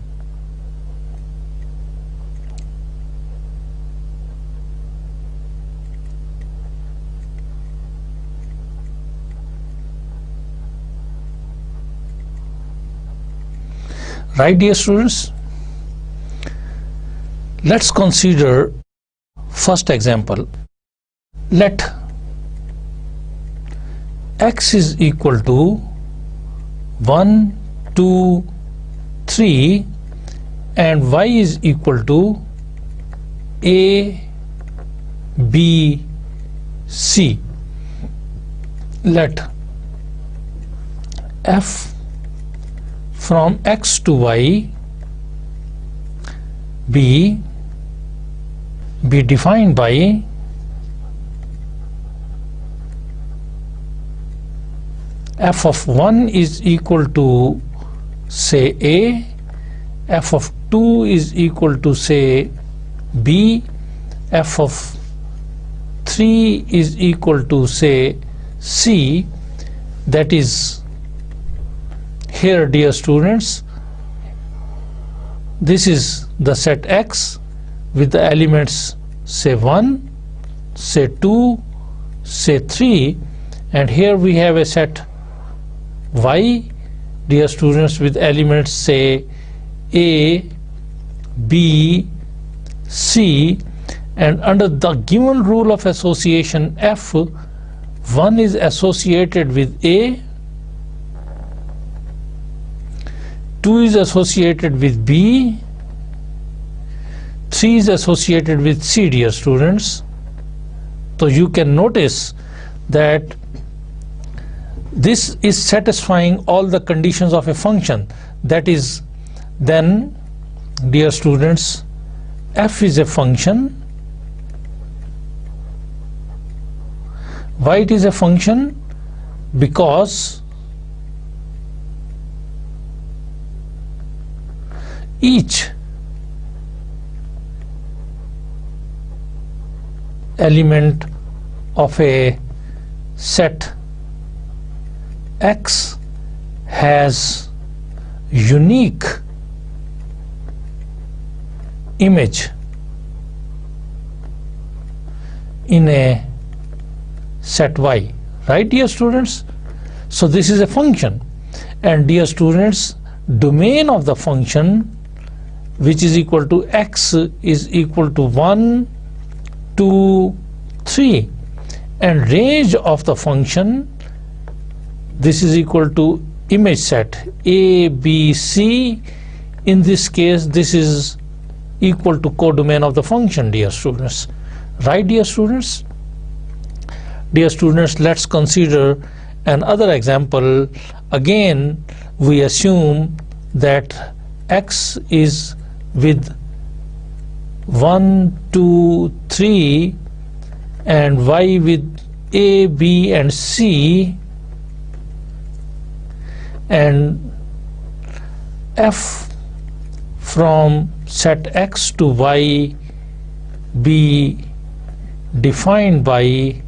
Right, dear students? Let's consider first example. Let x is equal to 1, 2, 3 and y is equal to a, b, c. Let f from x to y be defined by f of 1 is equal to say a, f of 2 is equal to say b, f of 3 is equal to say c. That is, here, dear students, this is the set x with the elements say 1, say 2, say 3, and here we have a set y, dear students, with elements say a, b, c, and under the given rule of association f, 1 is associated with a, 2 is associated with b, 3 is associated with c, dear students. So you can notice that this is satisfying all the conditions of a function. That is, then, dear students, f is a function. Why it is a function? Because each element of a set x has unique image in a set y, right, dear students? So this is a function, and dear students, domain of the function, which is equal to x, is equal to 1, 2, 3, and range of the function, this is equal to image set a, b, c. In this case, this is equal to codomain of the function, dear students, right, dear students? Dear students, let's consider another example. Again, we assume that x is with 1, 2, 3 and y with a, b and c, and f from set x to y be defined by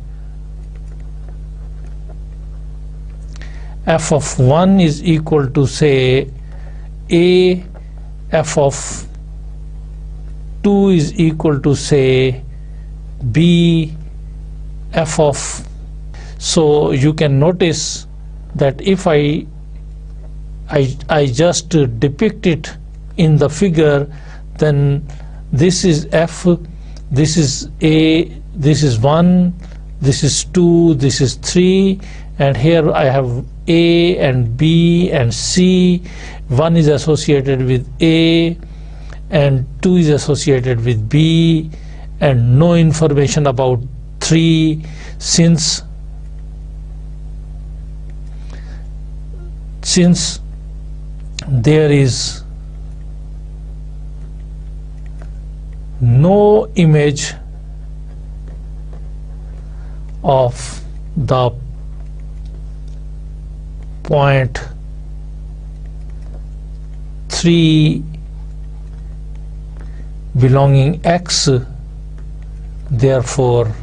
f of 1 is equal to say a, f of 2 is equal to say b f of. So you can notice that if I just depict it in the figure, then this is f, this is a, this is 1, this is 2, this is 3, and here I have a and b and c. 1 is associated with a and 2 is associated with b, and no information about 3, since there is no image of the point 3 belonging x, therefore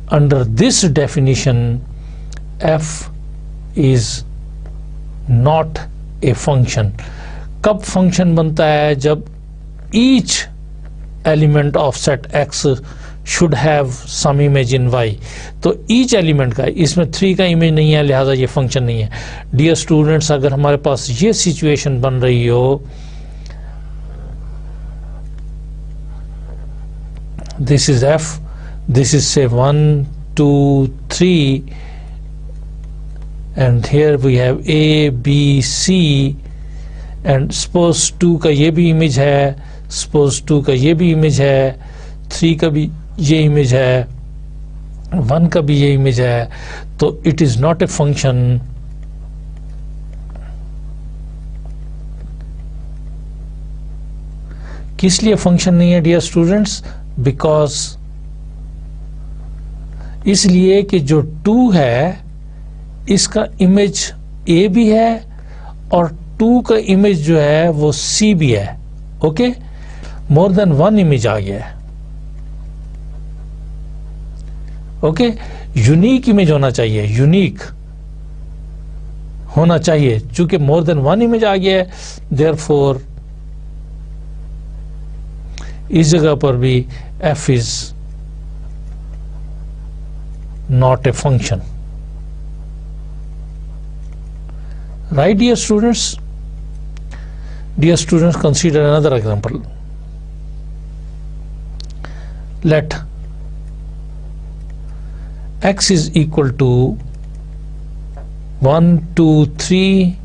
under this definition f is not a function. कब function बनता है? जब each element of set x should have some image in y. तो each element का, इसमें 3 का image नहीं है, लिहाजा ये function नहीं है. Dear students, अगर हमारे पास ये situation बन रही हो, this is f, this is say 1, 2, 3, and here we have a, b, c, and suppose 2 का ये भी image है, suppose 2 का ये भी image है, 3 का भी ये image है, 1 का भी ये image है, तो it is not a function. किस लिए function नहीं है dear students? Because इसलिए कि जो 2 है इसका इमेज ए भी है और 2 का इमेज जो है वो सी भी है. ओके, मोर देन 1 इमेज आ गया है. ओके, यूनिक इमेज होना चाहिए, यूनिक होना चाहिए. चूंकि मोर देन 1 इमेज आ गया है, देयरफॉर इस जगह पर भी f is not a function. Right, dear students? Dear students, consider another example. Let x is equal to 1, 2, 3,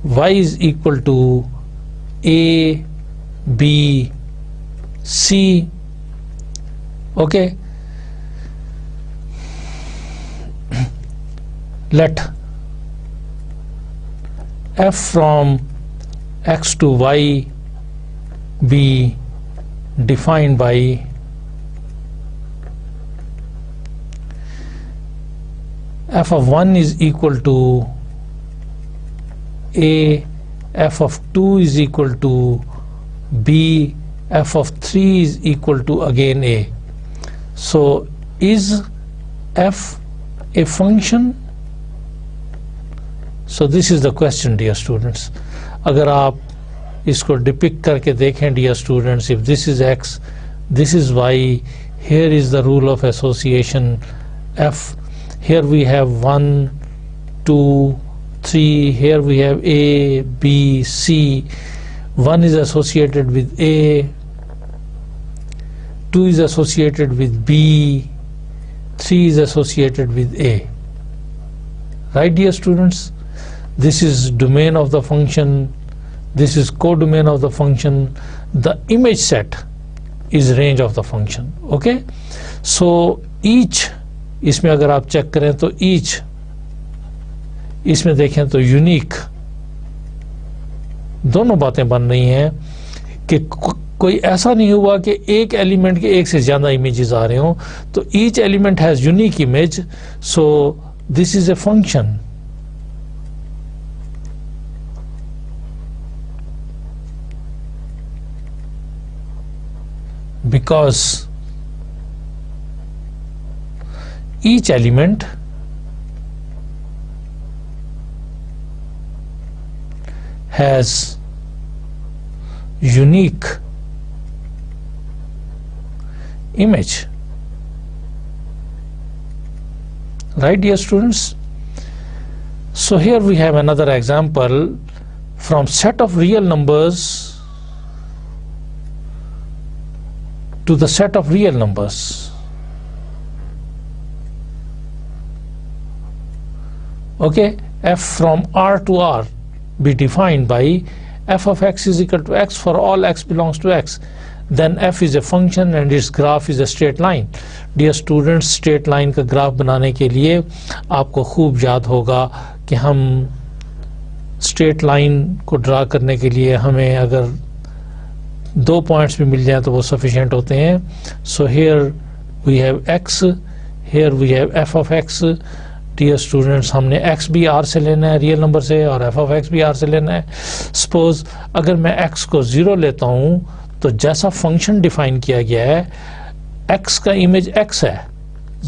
y is equal to a, b, c. Okay, let f from x to y be defined by f of 1 is equal to a, f of 2 is equal to b, f of 3 is equal to again a. So is f a function? So this is the question, dear students. अगर आप इसको depict करके देखें, dear students, if this is x, this is y, here is the rule of association f, here we have 1, 2, 3, here we have a, b, c. 1 is associated with a, 2 is associated with b, 3 is associated with a. Right, dear students? This is domain of the function, this is codomain of the function, the image set is range of the function. Okay, so each, इसमें अगर आप check करें तो each, इसमें देखें तो unique दोनों बातें बन रही हैं कि कोई ऐसा नहीं हुआ कि एक एलिमेंट के एक से ज्यादा इमेजेस आ रहे हों. तो each element has unique image, so this is a function. because each element has unique image. Right, dear students? So here we have another example from set of real numbers to the set of real numbers. Okay, f from R to R be defined by f of x is equal to x for all x belongs to x. Then f is a function and its graph is a straight line. Dear students, straight line का graph बनाने के लिए आपको खूब याद होगा कि हम स्ट्रेट लाइन को ड्रा करने के लिए हमें अगर 2 पॉइंट्स भी मिल जाए तो वो सफिशिएंट होते हैं. So here we have x, here we have f of x. Dear students, हमने x भी r से लेना है रियल नंबर से और f of x भी r से लेना है. सपोज अगर मैं x को 0 लेता हूँ तो जैसा फंक्शन डिफाइन किया गया है x का इमेज x है,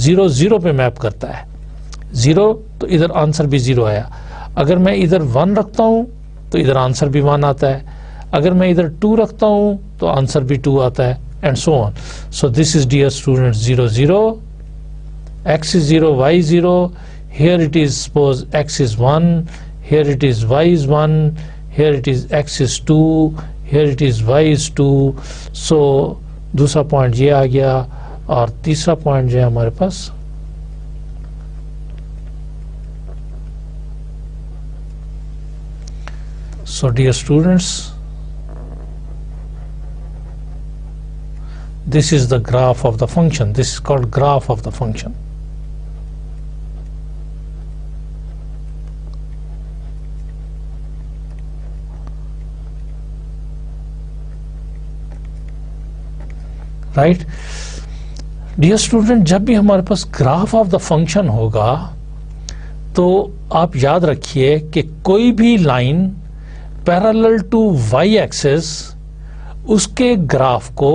0 0 पे मैप करता है. 0 तो इधर आंसर भी 0 आया. अगर मैं इधर 1 रखता हूँ तो इधर आंसर भी 1 आता है. अगर मैं इधर 2 रखता हूँ तो आंसर भी 2 आता है, and so on. So this is dear students 0 0, x is 0, y 0. Here it is, suppose x is 1, here it is y is 1, here it is x is 2, here it is y is 2. So दूसरा point ये आ गया और तीसरा point जो है हमारे पास so dear students, this is the graph of the function. This is called graph of the function. Right dear student, जब भी हमारे पास ग्राफ ऑफ द फंक्शन होगा तो आप याद रखिए कि कोई भी line parallel to Y axis उसके ग्राफ को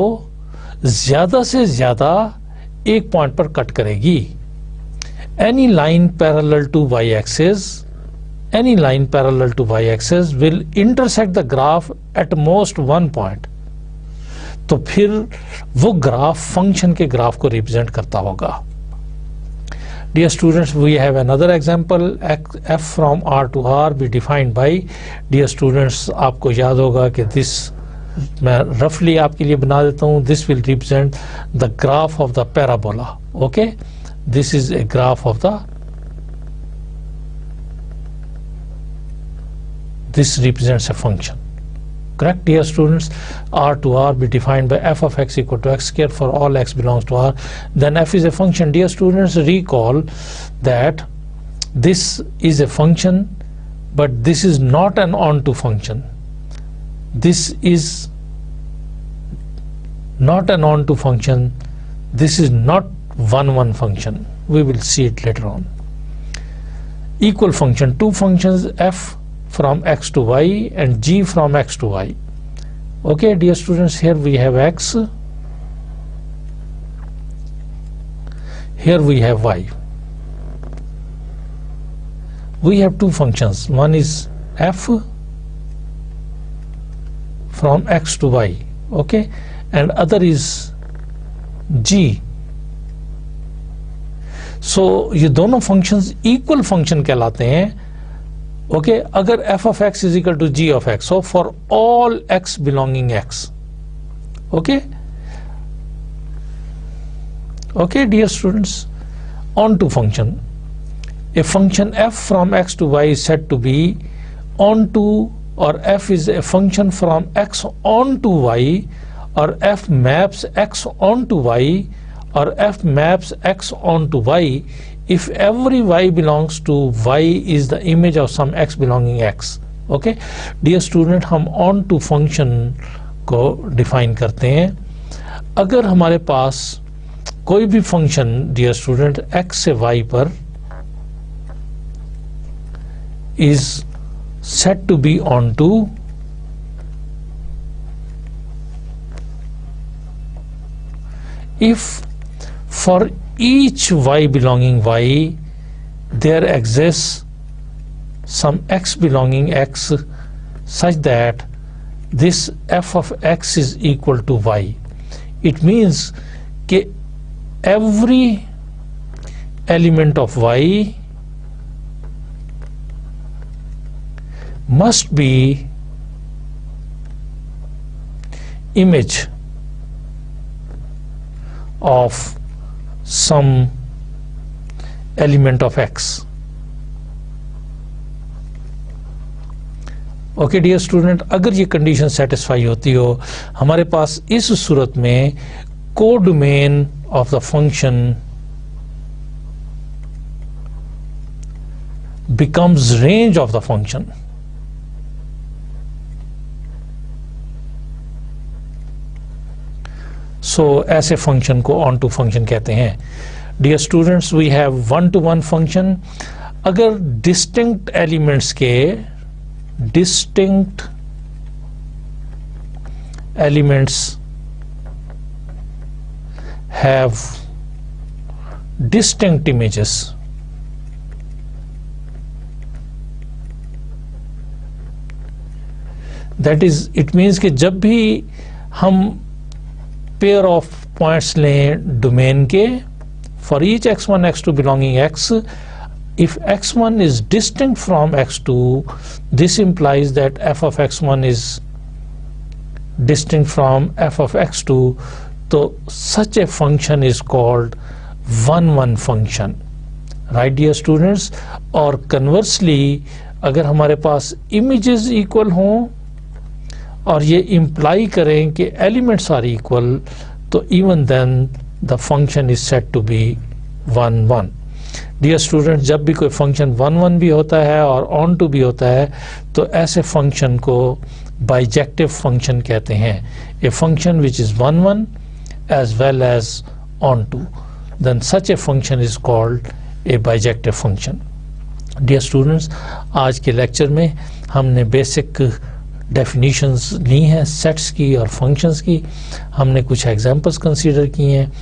ज्यादा से ज्यादा एक पॉइंट पर कट करेगी. Any line parallel to Y axis, any line parallel to Y axis will intersect the graph at most 1 point. तो फिर वो ग्राफ फंक्शन के ग्राफ को रिप्रेजेंट करता होगा. Dear students, we have another example, f from r to r be defined by. Dear students, आपको याद होगा कि दिस मैं रफली आपके लिए बना देता हूं. This will represent the graph of the parabola. Okay, this is a graph of the, this represents a function. Correct, dear students? R to R be defined by f of x equal to x squared for all x belongs to R. Then f is a function. Dear students, recall that this is a function, but this is not an onto function. This is not an onto function. This is not 1-1 function. We will see it later on. Equal function, two functions, f from x to y and g from x to y. Okay, dear students, here we have x, here we have y. We have two functions. One is f from x to y, okay, and other is g. So ये दोनों functions equal function कहलाते हैं. Okay, अगर f of x is equal to g of x, so for all x belonging x. Okay, okay, dear students, onto function. A function f from x to y is said to be onto, or f is a function from x onto y, or f maps x onto y, or f maps x onto y if every y belongs to y is the image of some x belonging x. Okay, dear student, हम on to function को define करते हैं. अगर हमारे पास कोई भी function, dear student, x से y पर is said to be onto if for each y belonging y there exists some x belonging x such that this f of x is equal to y. It means कि every element of y must be image of some element of x. Okay dear student, अगर ये condition satisfy होती हो, हमारे पास इस सूरत में codomain of the function becomes range of the function. So ऐसे फंक्शन को ऑन टू फंक्शन कहते हैं. Dear students, we have one to one function. अगर डिस्टिंक्ट एलिमेंट्स के distinct elements have distinct images, that is, it means कि जब भी हम pair of points लें डोमेन के, for each x1 x2 belonging x, if x1 is distinct from x2, this implies that f of x1 is distinct from f of x2, so such a function is called one-one function, right dear students? और conversely, अगर हमारे पास images equal हों और ये imply करें कि elements are equal, तो even then the function is said to be one-one. Dear student, जब भी कोई फंक्शन वन वन भी होता है और ऑन टू भी होता है, तो ऐसे फंक्शन को बाइजेक्टिव फंक्शन कहते हैं. A function which is one one as well as onto, then such a function is called a bijective function. Dear students, आज के लेक्चर में हमने बेसिक डेफिनीशंस ली हैं सेट्स की और फंक्शंस की. हमने कुछ एग्जांपल्स कंसीडर किए हैं.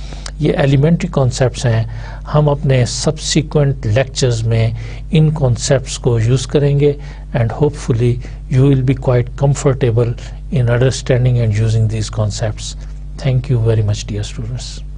ये एलिमेंट्री कॉन्सेप्ट्स हैं. हम अपने सब्सिक्वेंट लेक्चर्स में इन कॉन्सेप्ट्स को यूज़ करेंगे and hopefully you will be quite comfortable in understanding and using these concepts. Thank you very much, dear students.